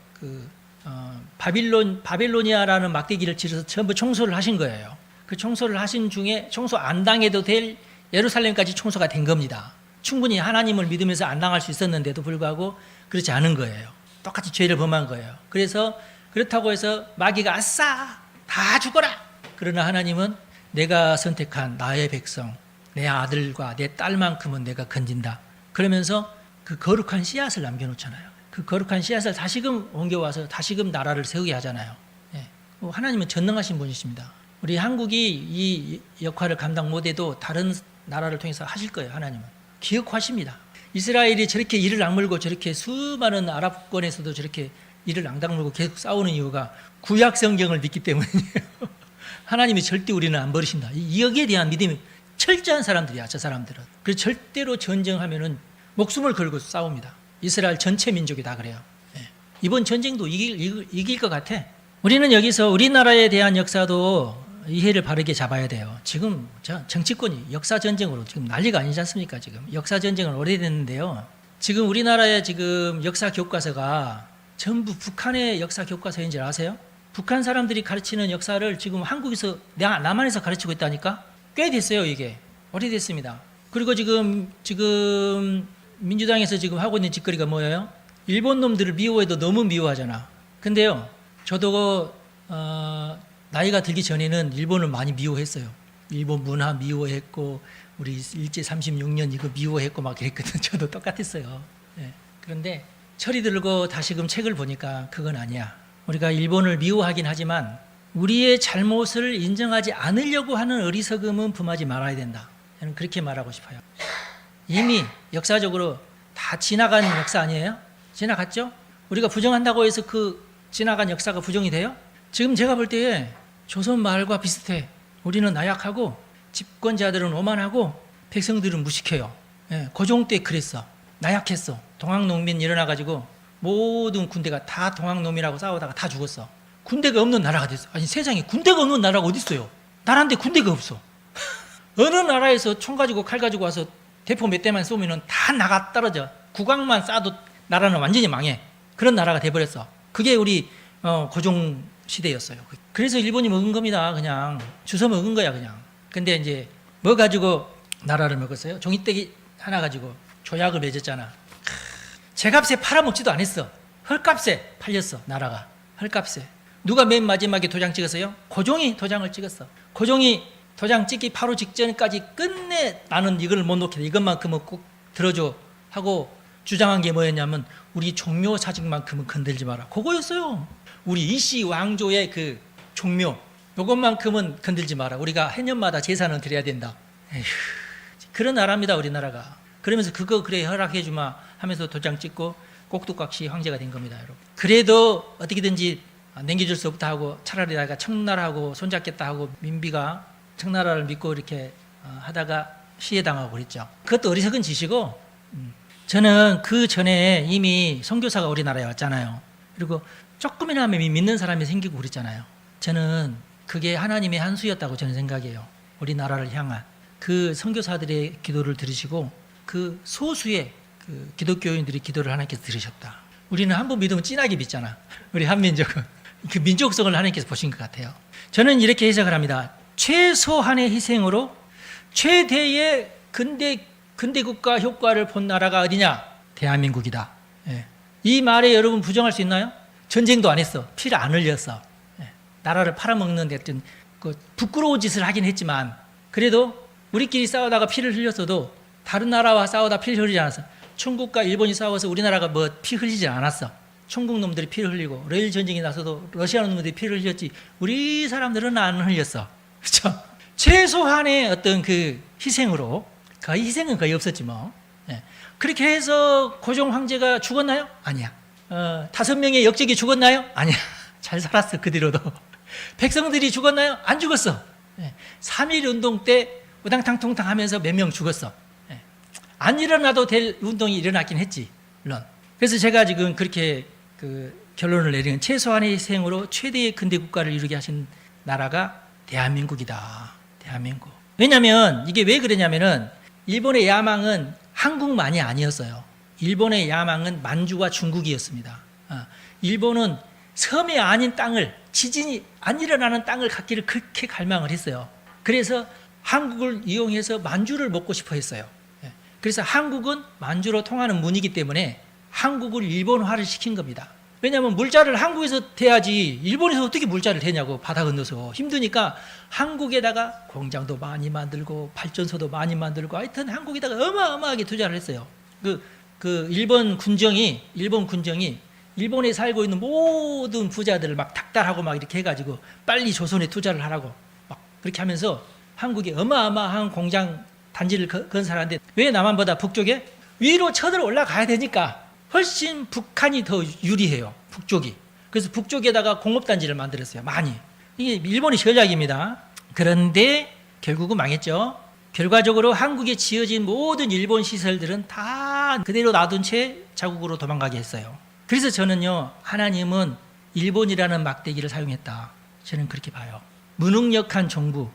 Speaker 1: 바빌로니아라는 막대기를 들어서 전부 청소를 하신 거예요. 그 청소를 하신 중에 청소 안 당해도 될 예루살렘까지 청소가 된 겁니다. 충분히 하나님을 믿으면서 안 당할 수 있었는데도 불구하고 그렇지 않은 거예요. 똑같이 죄를 범한 거예요. 그래서 그렇다고 해서 마귀가 아싸 다 죽어라. 그러나 하나님은 내가 선택한 나의 백성, 내 아들과 내 딸만큼은 내가 건진다. 그러면서 그 거룩한 씨앗을 남겨놓잖아요. 그 거룩한 씨앗을 다시금 옮겨와서 다시금 나라를 세우게 하잖아요. 하나님은 전능하신 분이십니다. 우리 한국이 이 역할을 감당 못해도 다른 나라를 통해서 하실 거예요. 하나님은 기억하십니다. 이스라엘이 저렇게 이를 악물고 저렇게 수많은 아랍권에서도 저렇게 이를 악물고 계속 싸우는 이유가 구약 성경을 믿기 때문이에요. 하나님이 절대 우리는 안 버리신다. 여기에 대한 믿음이 철저한 사람들이야, 저 사람들은. 그래서 절대로 전쟁하면은 목숨을 걸고 싸웁니다. 이스라엘 전체 민족이 다 그래요. 예. 이번 전쟁도 이길 것 같아. 우리는 여기서 우리나라에 대한 역사도 이해를 바르게 잡아야 돼요. 지금 정치권이 역사 전쟁으로 지금 난리가 아니지 않습니까? 지금 역사 전쟁은 오래됐는데요. 지금 우리나라의 지금 역사 교과서가 전부 북한의 역사 교과서인 줄 아세요? 북한 사람들이 가르치는 역사를 지금 한국에서, 남한에서 가르치고 있다니까? 꽤 됐어요, 이게. 오래됐습니다. 그리고 지금 민주당에서 지금 하고 있는 짓거리가 뭐예요? 일본 놈들을 미워해도 너무 미워하잖아. 근데요, 저도 나이가 들기 전에는 일본을 많이 미워했어요. 일본 문화 미워했고, 우리 일제 36년 이거 미워했고 막 그랬거든. 저도 똑같았어요. 예. 그런데 철이 들고 다시금 책을 보니까 그건 아니야. 우리가 일본을 미워하긴 하지만 우리의 잘못을 인정하지 않으려고 하는 어리석음은 품하지 말아야 된다. 저는 그렇게 말하고 싶어요. 이미 역사적으로 다 지나간 역사 아니에요? 지나갔죠? 우리가 부정한다고 해서 그 지나간 역사가 부정이 돼요? 지금 제가 볼 때에 조선 말과 비슷해. 우리는 나약하고 집권자들은 오만하고 백성들은 무식해요. 예, 고종 때 그랬어. 나약했어. 동학농민 일어나가지고 모든 군대가 다 동학농민하고 싸우다가 다 죽었어. 군대가 없는 나라가 됐어. 아니, 세상에 군대가 없는 나라가 어디 있어요? 나라인데 군대가 없어. 어느 나라에서 총 가지고 칼 가지고 와서 대포 몇 대만 쏘면은 다 나가 떨어져. 국왕만 쏴도 나라는 완전히 망해. 그런 나라가 돼버렸어. 그게 우리 고종 시대였어요. 그래서 일본이 먹은 겁니다. 그냥 주워 먹은 거야, 그냥. 근데 이제 뭐 가지고 나라를 먹었어요? 종이떼기 하나 가지고 조약을 맺었잖아. 제값에 팔아먹지도 않았어. 헐값에 팔렸어, 나라가. 헐값에. 누가 맨 마지막에 도장 찍었어요? 고종이 도장을 찍었어. 고종이 도장 찍기 바로 직전까지 끝내 나는 이걸 못 놓겠다. 이것만큼은 꼭 들어줘 하고 주장한 게 뭐였냐면 우리 종묘 사직만큼은 건들지 마라. 그거였어요. 우리 이씨 왕조의 그 종묘 요것만큼은 건들지 마라. 우리가 해년마다 제사는 드려야 된다. 에휴, 그런 나라입니다, 우리나라가. 그러면서 그거 그래 허락해 주마 하면서 도장 찍고 꼭두각시 황제가 된 겁니다, 여러분. 그래도 어떻게든지 남겨줄 수 없다 하고 차라리 내가 청나라하고 손잡겠다 하고 민비가 청나라를 믿고 이렇게 하다가 시해당하고 그랬죠. 그것도 어리석은 짓이고, 저는 그 전에 이미 선교사가 우리나라에 왔잖아요. 그리고 조금이나마 믿는 사람이 생기고 그랬잖아요. 저는 그게 하나님의 한 수였다고 저는 생각해요. 우리나라를 향한 그 선교사들의 기도를 들으시고 그 소수의 그 기독교인들의 기도를 하나님께서 들으셨다. 우리는 한 번 믿으면 진하게 믿잖아. 우리 한민족은 그 민족성을 하나님께서 보신 것 같아요. 저는 이렇게 해석을 합니다. 최소한의 희생으로 최대의 근대 국가 효과를 본 나라가 어디냐? 대한민국이다. 예. 이 말에 여러분 부정할 수 있나요? 전쟁도 안 했어. 피를 안 흘렸어. 예. 나라를 팔아먹는 데 어떤 그 부끄러운 짓을 하긴 했지만 그래도 우리끼리 싸우다가 피를 흘렸어도 다른 나라와 싸우다 피를 흘리지 않았어. 중국과 일본이 싸워서 우리나라가 뭐 피 흘리지 않았어. 중국 놈들이 피를 흘리고 레일 전쟁이 나서도 러시아 놈들이 피를 흘렸지 우리 사람들은 안 흘렸어. 그렇죠? 최소한의 어떤 그 희생으로 거의 희생은 거의 없었지 뭐. 예. 그렇게 해서 고종 황제가 죽었나요? 아니야. 5명의 역적이 죽었나요? 아니야. 잘 살았어 그대로도. 백성들이 죽었나요? 안 죽었어. 예. 3.1 운동 때 우당탕통탕 하면서 몇 명 죽었어. 예. 안 일어나도 될 운동이 일어났긴 했지 물론. 그래서 제가 지금 그렇게 그 결론을 내리는 최소한의 희생으로 최대의 근대 국가를 이루게 하신 나라가 대한민국이다. 대한민국. 왜냐하면 이게 왜 그러냐면은 일본의 야망은 한국만이 아니었어요. 일본의 야망은 만주와 중국이었습니다. 일본은 섬이 아닌 땅을, 지진이 안 일어나는 땅을 갖기를 그렇게 갈망을 했어요. 그래서 한국을 이용해서 만주를 먹고 싶어 했어요. 그래서 한국은 만주로 통하는 문이기 때문에 한국을 일본화를 시킨 겁니다. 왜냐하면 물자를 한국에서 대야지 일본에서 어떻게 물자를 대냐고, 바다 건너서. 힘드니까 한국에다가 공장도 많이 만들고 발전소도 많이 만들고 하여튼 한국에다가 어마어마하게 투자를 했어요. 그 일본 군정이 일본에 살고 있는 모든 부자들을 막 닥달하고 막 이렇게 해가지고 빨리 조선에 투자를 하라고 막 그렇게 하면서 한국에 어마어마한 공장 단지를 건설하는데 왜 남한보다 북쪽에? 위로 쳐들어 올라가야 되니까 훨씬 북한이 더 유리해요. 북쪽이. 그래서 북쪽에다가 공업단지를 만들었어요. 많이. 이게 일본의 전략입니다. 그런데 결국은 망했죠. 결과적으로 한국에 지어진 모든 일본 시설들은 다 그대로 놔둔 채 자국으로 도망가게 했어요. 그래서 저는요, 하나님은 일본이라는 막대기를 사용했다. 저는 그렇게 봐요. 무능력한 정부,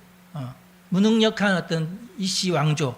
Speaker 1: 무능력한 어떤 이씨 왕조,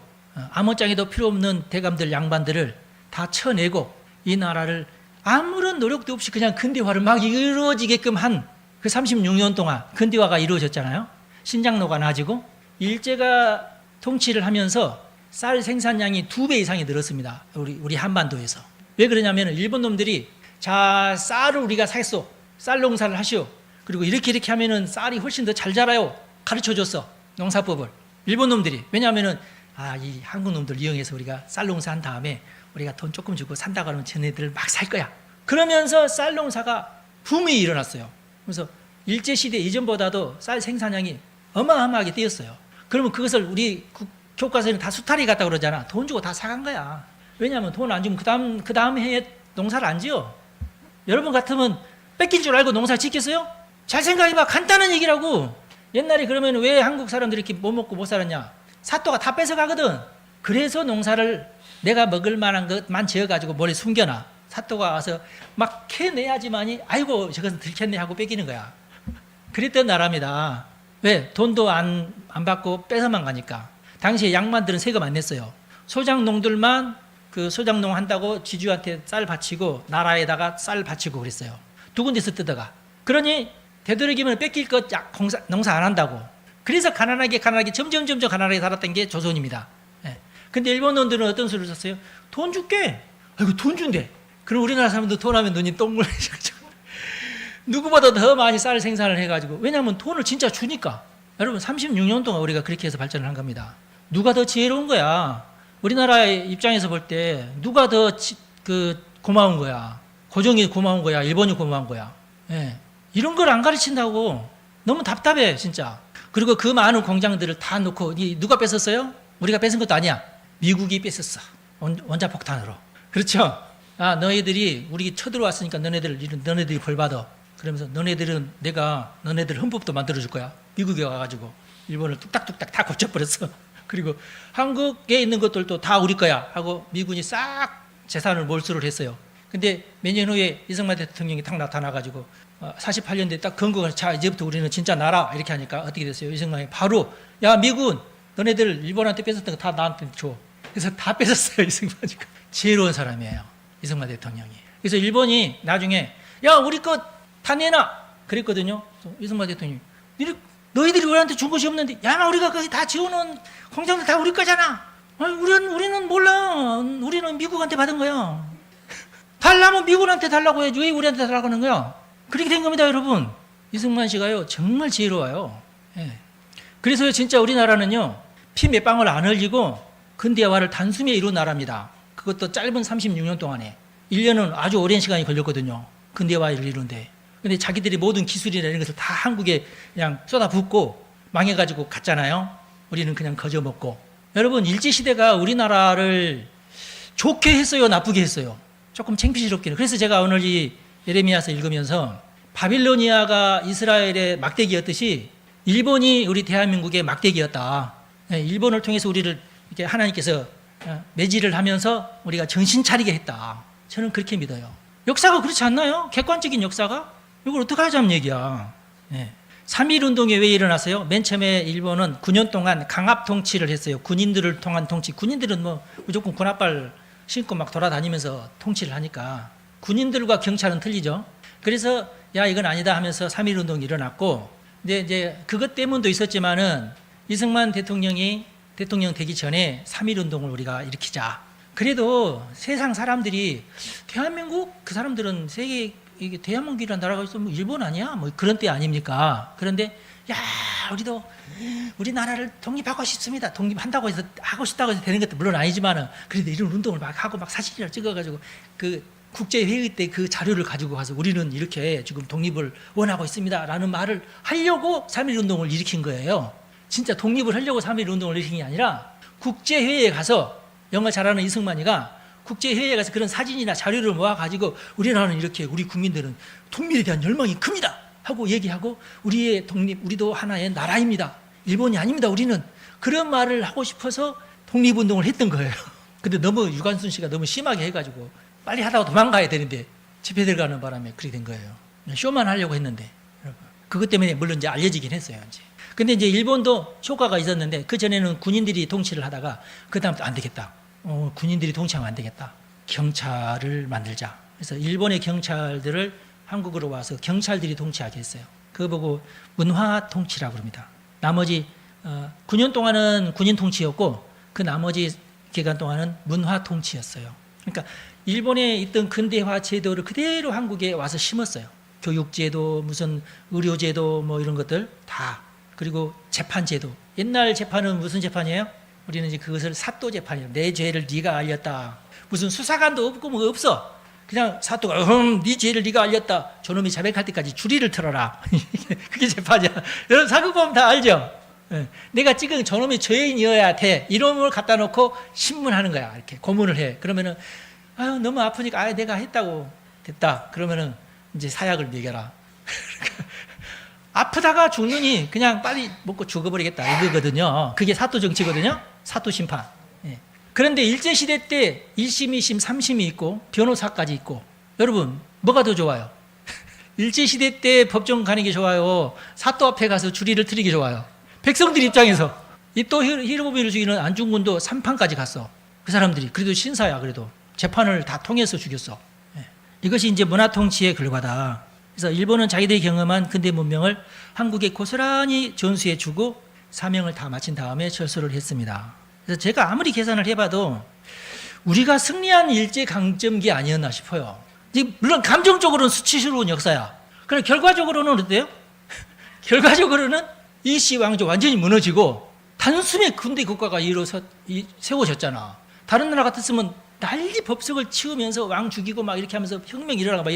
Speaker 1: 아무짝에도 필요 없는 대감들 양반들을 다 쳐내고 이 나라를 아무런 노력도 없이 그냥 근대화를 막 이루어지게끔 한 그 36년 동안 근대화가 이루어졌잖아요. 신장로가 낮아지고 일제가 통치를 하면서 쌀 생산량이 2배 이상이 늘었습니다. 우리 한반도에서. 왜 그러냐면 일본 놈들이 자, 쌀을 우리가 샀어. 쌀 농사를 하시오. 그리고 이렇게 하면은 쌀이 훨씬 더 잘 자라요. 가르쳐 줬어. 농사법을. 일본 놈들이. 왜냐하면은 이 한국 놈들 이용해서 우리가 쌀 농사 한 다음에 우리가 돈 조금 주고 산다고 하면 쟤네들 막 살 거야. 그러면서 쌀 농사가 붐이 일어났어요. 그래서 일제시대 이전보다도 쌀 생산량이 어마어마하게 뛰었어요. 그러면 그것을 우리 교과서에는 다 수탈이 갔다 그러잖아. 돈 주고 다 사간 거야. 왜냐하면 돈 안 주면 그 다음 해에 농사를 안 지어. 여러분 같으면 뺏긴 줄 알고 농사 짓겠어요? 잘 생각해봐. 간단한 얘기라고. 옛날에 그러면 왜 한국 사람들이 이렇게 못 먹고 못 살았냐? 사또가 다 뺏어가거든. 그래서 농사를 내가 먹을 만한 것만 지어가지고 머리 숨겨놔. 사또가 와서 막 캐내야지만이 아이고 저것은 들켰네 하고 뺏기는 거야. 그랬던 나라입니다. 왜? 돈도 안 받고 뺏어만 가니까. 당시에 양반들은 세금 안 냈어요. 소장농들만 그 소장농 한다고 지주한테 쌀 바치고 나라에다가 쌀 바치고 그랬어요. 두 군데서 뜯어가. 그러니 되도록이면 뺏길 것 농사 안 한다고. 그래서 가난하게 점점 가난하게 살았던 게 조선입니다. 근데 일본 놈들은 어떤 수를 썼어요? 돈 줄게. 아이고 돈 준대. 그럼 우리나라 사람도 돈 하면 눈이 동그래져가지고 누구보다 더 많이 쌀 생산을 해가지고. 왜냐하면 돈을 진짜 주니까. 여러분 36년 동안 우리가 그렇게 해서 발전을 한 겁니다. 누가 더 지혜로운 거야? 우리나라의 입장에서 볼 때 누가 더 고마운 거야? 고종이 고마운 거야? 일본이 고마운 거야? 이런 걸 안 가르친다고. 너무 답답해 진짜. 그리고 그 많은 공장들을 다 놓고 누가 뺏었어요? 우리가 뺏은 것도 아니야. 미국이 뺏었어. 원자폭탄으로. 그렇죠? 너희들이 우리 쳐들어왔으니까 너네들이 벌 받아. 그러면서 너네들 헌법도 만들어줄 거야. 미국에 와가지고 일본을 뚝딱뚝딱 다 고쳐버렸어. 그리고 한국에 있는 것들도 다 우리 거야 하고 미군이 싹 재산을 몰수를 했어요. 근데 몇 년 후에 이승만 대통령이 딱 나타나가지고 48년도에 딱 건국을 자 이제부터 우리는 진짜 나라 이렇게 하니까 어떻게 됐어요? 이승만이 바로 야 미군 너네들 일본한테 뺏었던 거 다 나한테 줘. 그래서 다 뺏었어요. 이승만이. 지혜로운 사람이에요. 이승만 대통령이. 그래서 일본이 나중에 야 우리 거 다 내놔 그랬거든요. 이승만 대통령이 너희들이 우리한테 준 것이 없는데 야 우리가 거기 다 지어놓은 공장들 다 우리 거잖아. 우리는 몰라. 우리는 미국한테 받은 거야. 달라면 미국한테 달라고 해야지 왜 우리한테 달라고 하는 거야. 그렇게 된 겁니다. 여러분. 이승만 씨가요 정말 지혜로워요. 그래서 진짜 우리나라는요 피 몇 방울 안 흘리고 근대화를 단숨에 이룬 나라입니다. 그것도 짧은 36년 동안에 1년은 아주 오랜 시간이 걸렸거든요. 근대화를 이루는데. 근데 자기들이 모든 기술이나 이런 것을 다 한국에 그냥 쏟아붓고 망해가지고 갔잖아요. 우리는 그냥 거저먹고. 여러분 일제시대가 우리나라를 좋게 했어요? 나쁘게 했어요? 조금 창피스럽기는. 그래서 제가 오늘 이 예레미야서 읽으면서 바빌로니아가 이스라엘의 막대기였듯이 일본이 우리 대한민국의 막대기였다. 일본을 통해서 우리를 이렇게 하나님께서 매질을 하면서 우리가 정신 차리게 했다. 저는 그렇게 믿어요. 역사가 그렇지 않나요? 객관적인 역사가? 이걸 어떻게 하자는 얘기야. 3.1운동이 왜 일어났어요? 맨 처음에 일본은 9년 동안 강압 통치를 했어요. 군인들을 통한 통치. 군인들은 뭐 무조건 군합발 신고 막 돌아다니면서 통치를 하니까. 군인들과 경찰은 틀리죠. 그래서 야 이건 아니다 하면서 3.1운동이 일어났고, 근데 이제 그것 때문도 있었지만은 이승만 대통령이 대통령 되기 전에 3.1운동을 우리가 일으키자. 그래도 세상 사람들이 대한민국 그 사람들은 세계 이게 대한민국이라는 나라가 있어 뭐 일본 아니야? 뭐 그런 때 아닙니까? 그런데 야 우리도 우리나라를 독립하고 싶습니다. 독립한다고 해서 하고 싶다고 해서 되는 것도 물론 아니지만은 그래도 이런 운동을 막 하고 막 사진을 찍어가지고 그 국제회의 때 그 자료를 가지고 가서 우리는 이렇게 지금 독립을 원하고 있습니다라는 말을 하려고 3.1운동을 일으킨 거예요. 진짜 독립을 하려고 3.1운동을 일으킨 게 아니라 국제회의에 가서 영어 잘하는 이승만이가 국제회의에 가서 그런 사진이나 자료를 모아가지고 우리나라는 이렇게 우리 국민들은 독립에 대한 열망이 큽니다 하고 얘기하고 우리의 독립, 우리도 하나의 나라입니다. 일본이 아닙니다. 우리는 그런 말을 하고 싶어서 독립운동을 했던 거예요. 근데 너무 유관순 씨가 너무 심하게 해가지고 빨리 하다가 도망가야 되는데 집회 들어가는 바람에 그렇게 된 거예요. 쇼만 하려고 했는데 그것 때문에 물론 이제 알려지긴 했어요. 이제. 근데 이제 일본도 효과가 있었는데 그 전에는 군인들이 통치를 하다가 그 다음부터 안 되겠다. 군인들이 통치하면 안 되겠다. 경찰을 만들자. 그래서 일본의 경찰들을 한국으로 와서 경찰들이 통치하게 했어요. 그거 보고 문화 통치라고 합니다. 나머지 9년 동안은 군인 통치였고 그 나머지 기간 동안은 문화 통치였어요. 그러니까 일본에 있던 근대화 제도를 그대로 한국에 와서 심었어요. 교육제도, 무슨 의료제도 뭐 이런 것들 다. 그리고 재판제도. 옛날 재판은 무슨 재판이에요? 우리는 이제 그것을 사또 재판이에요. 내 죄를 네가 알렸다. 무슨 수사관도 없고 뭐 없어. 그냥 사또가 네 죄를 네가 알렸다. 저놈이 자백할 때까지 주리를 틀어라. 그게 재판이야. 여러분 사극보면 다 알죠? 내가 지금 저놈이 죄인이어야 돼. 이놈을 갖다 놓고 신문하는 거야. 이렇게 고문을 해. 그러면은 아유 너무 아프니까 내가 했다고 됐다. 그러면은 이제 사약을 먹여라. 아프다가 죽느니 그냥 빨리 먹고 죽어버리겠다 이거거든요. 그게 사또 정치거든요. 사또 심판. 그런데 일제시대 때 1심, 2심, 3심이 있고 변호사까지 있고 여러분 뭐가 더 좋아요? 일제시대 때 법정 가는 게 좋아요? 사또 앞에 가서 주리를 틀는 게 좋아요? 백성들 입장에서 이 또 히로부미를 죽이는 안중근도 3판까지 갔어. 그 사람들이 그래도 신사야. 그래도 재판을 다 통해서 죽였어. 이것이 이제 문화통치의 결과다. 그래서 일본은 자기들이 경험한 근대 문명을 한국에 고스란히 전수해주고 사명을 다 마친 다음에 철수를 했습니다. 그래서 제가 아무리 계산을 해봐도 우리가 승리한 일제강점기 아니었나 싶어요. 물론 감정적으로는 수치스러운 역사야. 그럼 결과적으로는 어때요? 결과적으로는 이씨 왕조 완전히 무너지고 단숨에 근대 국가가 세워졌잖아. 다른 나라 같았으면 난리 법석을 치우면서 왕 죽이고 막 이렇게 하면서 혁명 일어나고 막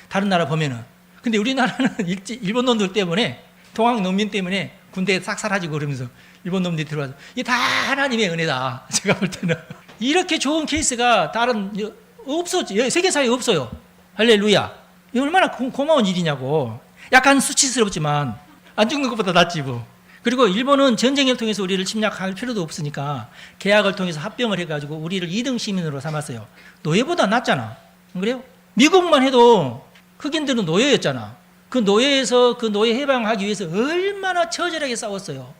Speaker 1: 다른 나라 보면은. 근데 우리나라는 일본 놈들 때문에 동학 농민 때문에 군대에 싹 사라지고 그러면서 일본 놈들이 들어와서 이게 다 하나님의 은혜다. 제가 볼 때는 이렇게 좋은 케이스가 다른 없어 세계사에 없어요. 할렐루야. 이게 얼마나 고마운 일이냐고. 약간 수치스럽지만 안 죽는 것보다 낫지 뭐. 그리고 일본은 전쟁을 통해서 우리를 침략할 필요도 없으니까 계약을 통해서 합병을 해가지고 우리를 2등 시민으로 삼았어요. 노예보다 낫잖아. 안 그래요? 미국만 해도 흑인들은 노예였잖아. 그 노예에서 그 노예 해방하기 위해서 얼마나 처절하게 싸웠어요.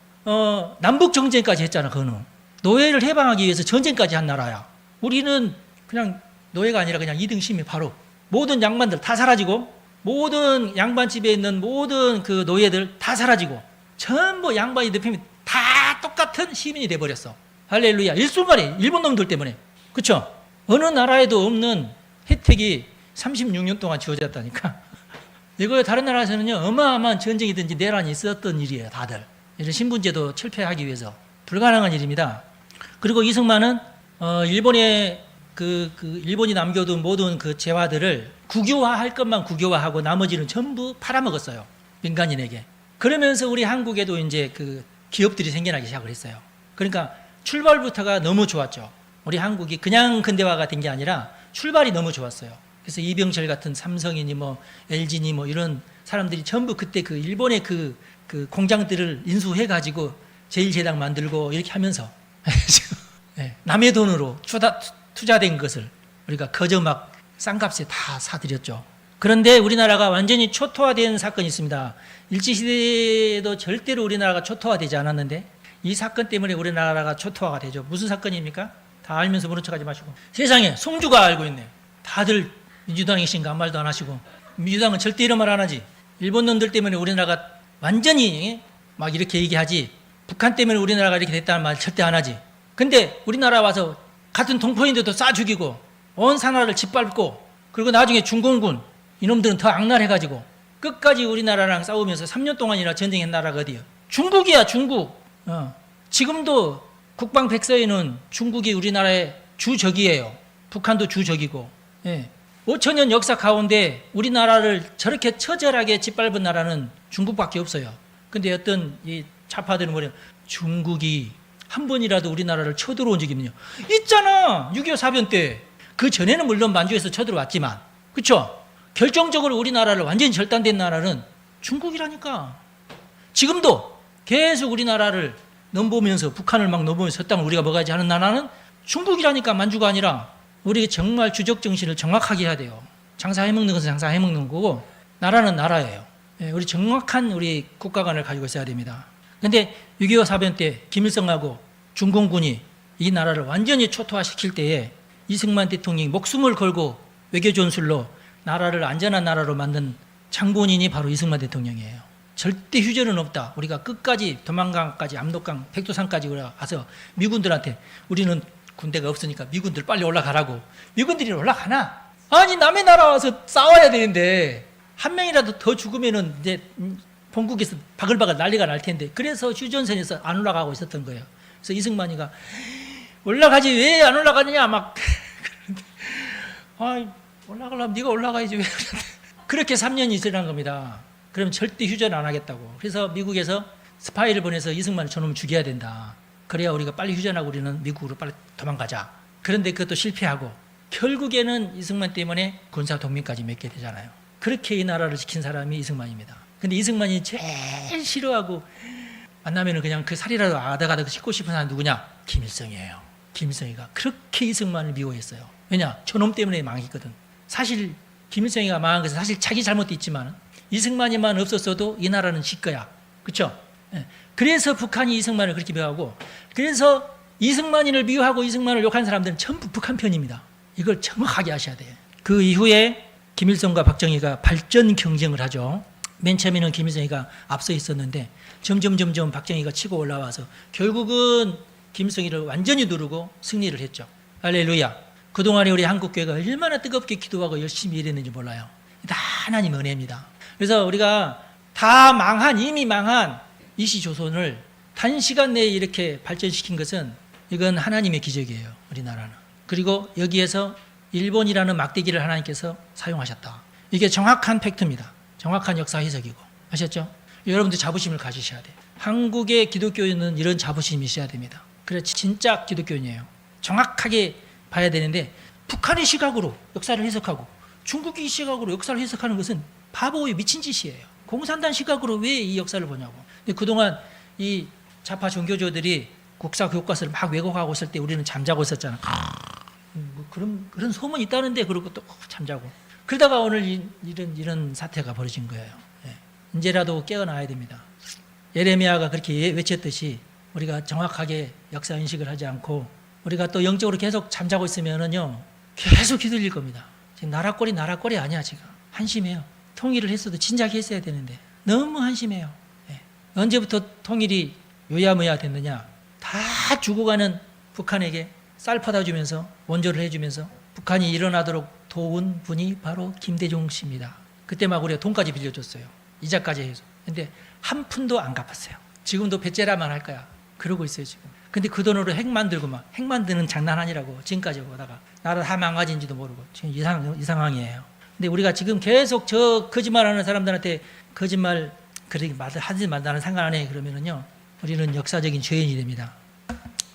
Speaker 1: 남북 정전까지 했잖아. 그거는 노예를 해방하기 위해서 전쟁까지 한 나라야. 우리는 그냥 노예가 아니라 그냥 2등 시민 바로 모든 양반들 다 사라지고 모든 양반집에 있는 모든 그 노예들 다 사라지고 전부 양반이 덮이면 다 똑같은 시민이 돼버렸어. 할렐루야. 일순간에 일본 놈들 때문에. 그쵸? 어느 나라에도 없는 혜택이 36년 동안 주어졌다니까. 이거 다른 나라에서는요 어마어마한 전쟁이든지 내란이 있었던 일이에요. 다들 이런 신분제도 철폐하기 위해서 불가능한 일입니다. 그리고 이승만은 일본의 일본이 남겨둔 모든 그 재화들을 국유화할 것만 국유화하고 나머지는 전부 팔아먹었어요. 민간인에게. 그러면서 우리 한국에도 이제 그 기업들이 생겨나기 시작을 했어요. 그러니까 출발부터가 너무 좋았죠. 우리 한국이 그냥 근대화가 된 게 아니라 출발이 너무 좋았어요. 그래서 이병철 같은 삼성이니 뭐 LG니 뭐 이런 사람들이 전부 그때 그 일본의 그 공장들을 인수해가지고 제1제당 만들고 이렇게 하면서 남의 돈으로 투자된 것을 우리가 거저 막 싼값에 다 사들였죠. 그런데 우리나라가 완전히 초토화된 사건이 있습니다. 일제시대에도 절대로 우리나라가 초토화되지 않았는데 이 사건 때문에 우리나라가 초토화가 되죠. 무슨 사건입니까? 다 알면서 모른 척하지 마시고. 세상에 송주가 알고 있네. 다들 민주당이신가 아무 말도 안 하시고. 민주당은 절대 이런 말 안 하지. 일본 놈들 때문에 우리나라가 완전히 막 이렇게 얘기하지. 북한 때문에 우리나라가 이렇게 됐다는 말 절대 안 하지. 근데 우리나라 와서 같은 동포인데도 쏴 죽이고 온 산하를 짓밟고 그리고 나중에 중공군 이놈들은 더 악랄해가지고 끝까지 우리나라랑 싸우면서 3년 동안이나 전쟁한 나라가 어디요? 중국이야. 중국. 지금도 국방 백서에는 중국이 우리나라의 주적이에요. 북한도 주적이고. 5천년 역사 가운데 우리나라를 저렇게 처절하게 짓밟은 나라는 중국밖에 없어요. 근데 어떤 이 좌파들은 뭐래요? 중국이 한 번이라도 우리나라를 쳐들어온 적이 있느냐? 있잖아. 6.25 사변 때. 그 전에는 물론 만주에서 쳐들어왔지만, 그렇죠? 결정적으로 우리나라를 완전히 절단된 나라는 중국이라니까. 지금도 계속 우리나라를 넘보면서 북한을 막 넘보면서 저 땅을 우리가 먹어야지 하는 나라는 중국이라니까. 만주가 아니라. 우리 정말 주적 정신을 정확하게 해야 돼요. 장사해먹는 것은 장사해먹는 거고 나라는 나라예요. 우리 정확한 우리 국가관을 가지고 있어야 됩니다. 근데 6.25 사변 때 김일성하고 중공군이 이 나라를 완전히 초토화시킬 때에 이승만 대통령이 목숨을 걸고 외교전술로 나라를 안전한 나라로 만든 창본인이 바로 이승만 대통령이에요. 절대 휴전은 없다. 우리가 끝까지 도만강까지 압록강 백두산까지 가서 미군들한테 우리는 군대가 없으니까 미군들 빨리 올라가라고. 미군들이 올라가나? 아니 남의 나라 와서 싸워야 되는데 한 명이라도 더 죽으면은 이제 본국에서 바글바글 난리가 날 텐데 그래서 휴전선에서 안 올라가고 있었던 거예요. 그래서 이승만이가 올라가지 왜 안 올라가느냐 막 그러는데 올라가려면 네가 올라가야지 왜 그렇게 3년이 지난 겁니다. 그러면 절대 휴전 안 하겠다고. 그래서 미국에서 스파이를 보내서 이승만을 저놈을 죽여야 된다. 그래야 우리가 빨리 휴전하고 우리는 미국으로 빨리 도망가자. 그런데 그것도 실패하고 결국에는 이승만 때문에 군사 동맹까지 맺게 되잖아요. 그렇게 이 나라를 지킨 사람이 이승만입니다. 근데 이승만이 제일 싫어하고 만나면은 그냥 그 살이라도 아다가다 씻고 싶은 사람 누구냐? 김일성이에요. 김일성이가 그렇게 이승만을 미워했어요. 왜냐? 저놈 때문에 망했거든. 사실 김일성이가 망한 것은 사실 자기 잘못도 있지만 이승만이만 없었어도 이 나라는 질 거야. 그렇죠? 그래서 북한이 이승만을 그렇게 미워하고 그래서 이승만인을 미워하고 이승만을 욕한 사람들은 전부 북한 편입니다. 이걸 정확하게 아셔야 돼요. 그 이후에 김일성과 박정희가 발전 경쟁을 하죠. 맨 처음에는 김일성이가 앞서 있었는데 점점 박정희가 치고 올라와서 결국은 김일성이를 완전히 누르고 승리를 했죠. 할렐루야. 그동안에 우리 한국교회가 얼마나 뜨겁게 기도하고 열심히 일했는지 몰라요. 다 하나님 은혜입니다. 그래서 우리가 다 이미 망한 이시조선을 단시간 내에 이렇게 발전시킨 것은 이건 하나님의 기적이에요. 우리나라는. 그리고 여기에서 일본이라는 막대기를 하나님께서 사용하셨다. 이게 정확한 팩트입니다. 정확한 역사 해석이고. 아셨죠? 여러분들 자부심을 가지셔야 돼요. 한국의 기독교인은 이런 자부심이 있어야 됩니다. 그래 진짜 기독교인이에요. 정확하게 봐야 되는데 북한의 시각으로 역사를 해석하고 중국의 시각으로 역사를 해석하는 것은 바보의 미친 짓이에요. 공산당 시각으로 왜 이 역사를 보냐고. 근데 그동안 이 좌파 종교조들이 국사 교과서를 막 왜곡하고 있을 때 우리는 잠자고 있었잖아. 뭐 그런 소문이 있다는데 그러고 또 잠자고. 그러다가 오늘 이런 사태가 벌어진 거예요. 이제라도 깨어나야 됩니다. 예레미야가 그렇게 외쳤듯이 우리가 정확하게 역사 인식을 하지 않고 우리가 또 영적으로 계속 잠자고 있으면은요 계속 휘둘릴 겁니다. 지금 나라꼴이 아니야. 지금 한심해요. 통일을 했어도 진작에 했어야 되는데 너무 한심해요. 언제부터 통일이 요야무야 됐느냐? 다 죽어가는 북한에게 쌀 퍼다 주면서 원조를 해주면서 북한이 일어나도록 도운 분이 바로 김대중 씨입니다. 그때 막 우리가 돈까지 빌려줬어요. 이자까지 해서. 근데 한 푼도 안 갚았어요. 지금도 배째라만 할 거야. 그러고 있어요 지금. 근데 그 돈으로 핵 만들고 막 핵 만드는 장난 아니라고 지금까지 오다가 나라 다 망가진지도 모르고 지금 이 상황이에요. 근데 우리가 지금 계속 저 거짓말하는 사람들한테 거짓말 그렇게 하지 마 나는 상관 안 해 그러면은요 우리는 역사적인 죄인이 됩니다.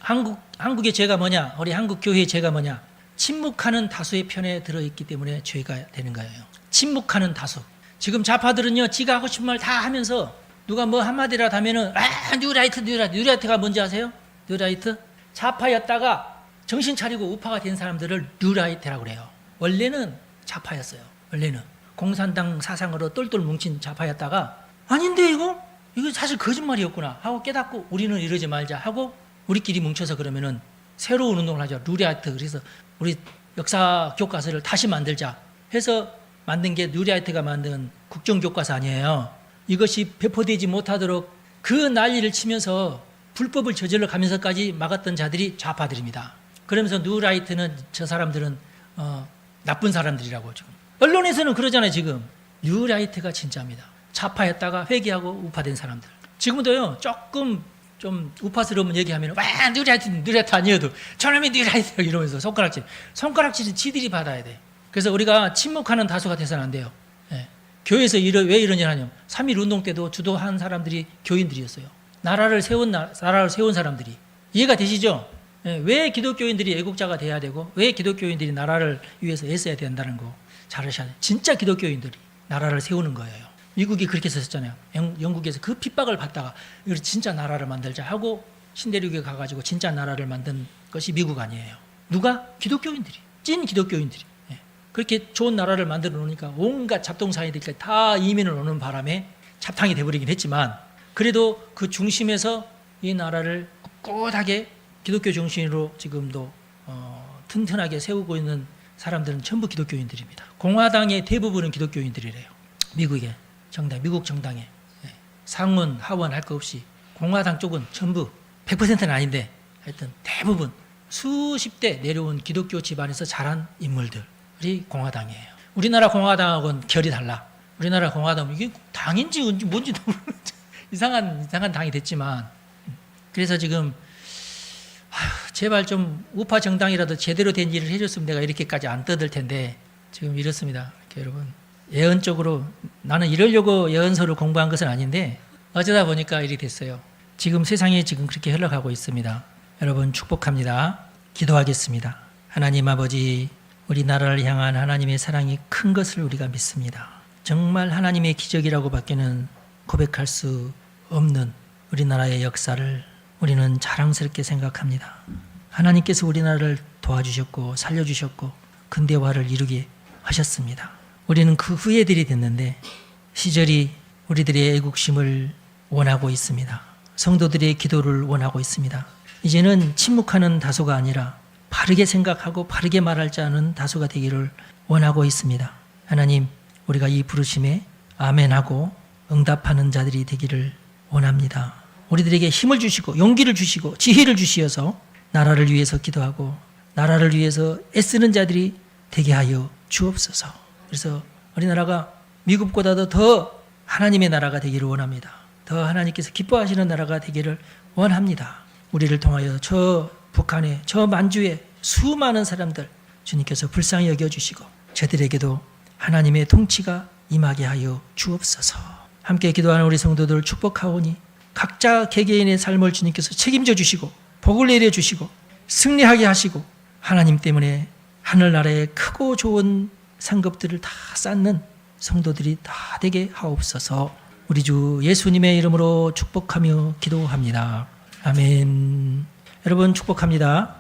Speaker 1: 한국의 죄가 뭐냐? 우리 한국 교회의 죄가 뭐냐? 침묵하는 다수의 편에 들어있기 때문에 죄가 되는 거예요. 침묵하는 다수. 지금 좌파들은요 지가 하고 싶은 말 다 하면서 누가 뭐 한마디라도 하면은 뉴라이트가 뭔지 아세요? 뉴라이트? 좌파였다가 정신 차리고 우파가 된 사람들을 뉴라이트라고 그래요. 원래는 좌파였어요. 원래는 공산당 사상으로 똘똘 뭉친 좌파였다가 아닌데 이거 사실 거짓말이었구나 하고 깨닫고 우리는 이러지 말자 하고 우리끼리 뭉쳐서 그러면은 새로운 운동을 하죠. 뉴라이트. 그래서 우리 역사 교과서를 다시 만들자 해서 만든 게 뉴라이트가 만든 국정교과서 아니에요. 이것이 배포되지 못하도록 그 난리를 치면서 불법을 저질러 가면서까지 막았던 자들이 좌파들입니다. 그러면서 뉴라이트는 저 사람들은 나쁜 사람들이라고 지금 언론에서는 그러잖아요. 지금 뉴라이트가 진짜입니다. 좌파였다가 회개하고 우파된 사람들. 지금도요 조금 좀 우파스러운 얘기하면 와 뉴라이트 아니어도 저놈이 뉴라이트 이러면서 손가락질은 지들이 받아야 돼. 그래서 우리가 침묵하는 다수가 돼서는 안 돼요. 교회에서 왜 이러냐 하냐면 3.1 운동 때도 주도한 사람들이 교인들이었어요. 나라를 세운 사람들이. 이해가 되시죠? 왜 기독교인들이 애국자가 돼야 되고 왜 기독교인들이 나라를 위해서 애써야 된다는 거 잘 아셔야 돼요. 진짜 기독교인들이 나라를 세우는 거예요. 미국이 그렇게 썼잖아요. 영국에서 그 핍박을 받다가 이걸 진짜 나라를 만들자 하고 신대륙에 가가지고 진짜 나라를 만든 것이 미국 아니에요. 누가? 기독교인들이, 찐 기독교인들이. 예. 그렇게 좋은 나라를 만들어 놓으니까 온갖 잡동사니들까지 다 이민을 오는 바람에 잡탕이 돼버리긴 했지만, 그래도 그 중심에서 이 나라를 꿋꿋하게 기독교 중심으로 지금도 튼튼하게 세우고 있는 사람들은 전부 기독교인들입니다. 공화당의 대부분은 기독교인들이래요. 미국의 정당, 미국 정당에 상원, 하원 할 거 없이 공화당 쪽은 전부 100%는 아닌데 하여튼 대부분 수십 대 내려온 기독교 집안에서 자란 인물들이 공화당이에요. 우리나라 공화당하고는 결이 달라. 우리나라 공화당은 이게 당인지 뭔지도 모르겠죠. 이상한 당이 됐지만, 그래서 지금 제발 좀 우파 정당이라도 제대로 된 일을 해줬으면 내가 이렇게까지 안 떠들 텐데 지금 이렇습니다. 이렇게 여러분, 예언적으로 나는 이러려고 예언서를 공부한 것은 아닌데 어쩌다 보니까 이렇게 됐어요. 지금 세상이 지금 그렇게 흘러가고 있습니다. 여러분 축복합니다. 기도하겠습니다. 하나님 아버지, 우리나라를 향한 하나님의 사랑이 큰 것을 우리가 믿습니다. 정말 하나님의 기적이라고 밖에는 고백할 수 없는 우리나라의 역사를 우리는 자랑스럽게 생각합니다. 하나님께서 우리나라를 도와주셨고 살려주셨고 근대화를 이루게 하셨습니다. 우리는 그 후예들이 됐는데 시절이 우리들의 애국심을 원하고 있습니다. 성도들의 기도를 원하고 있습니다. 이제는 침묵하는 다소가 아니라 바르게 생각하고 바르게 말할 줄 아는 다소가 되기를 원하고 있습니다. 하나님, 우리가 이 부르심에 아멘하고 응답하는 자들이 되기를 원합니다. 우리들에게 힘을 주시고 용기를 주시고 지혜를 주시어서 나라를 위해서 기도하고 나라를 위해서 애쓰는 자들이 되게 하여 주옵소서. 그래서 우리나라가 미국보다도 더 하나님의 나라가 되기를 원합니다. 더 하나님께서 기뻐하시는 나라가 되기를 원합니다. 우리를 통하여 저 북한에, 저 만주에 수많은 사람들 주님께서 불쌍히 여겨주시고 저들에게도 하나님의 통치가 임하게 하여 주옵소서. 함께 기도하는 우리 성도들 축복하오니 각자 개개인의 삶을 주님께서 책임져 주시고 복을 내려 주시고 승리하게 하시고 하나님 때문에 하늘나라의 크고 좋은 상급들을 다 쌓는 성도들이 다 되게 하옵소서. 우리 주 예수님의 이름으로 축복하며 기도합니다. 아멘. 여러분 축복합니다.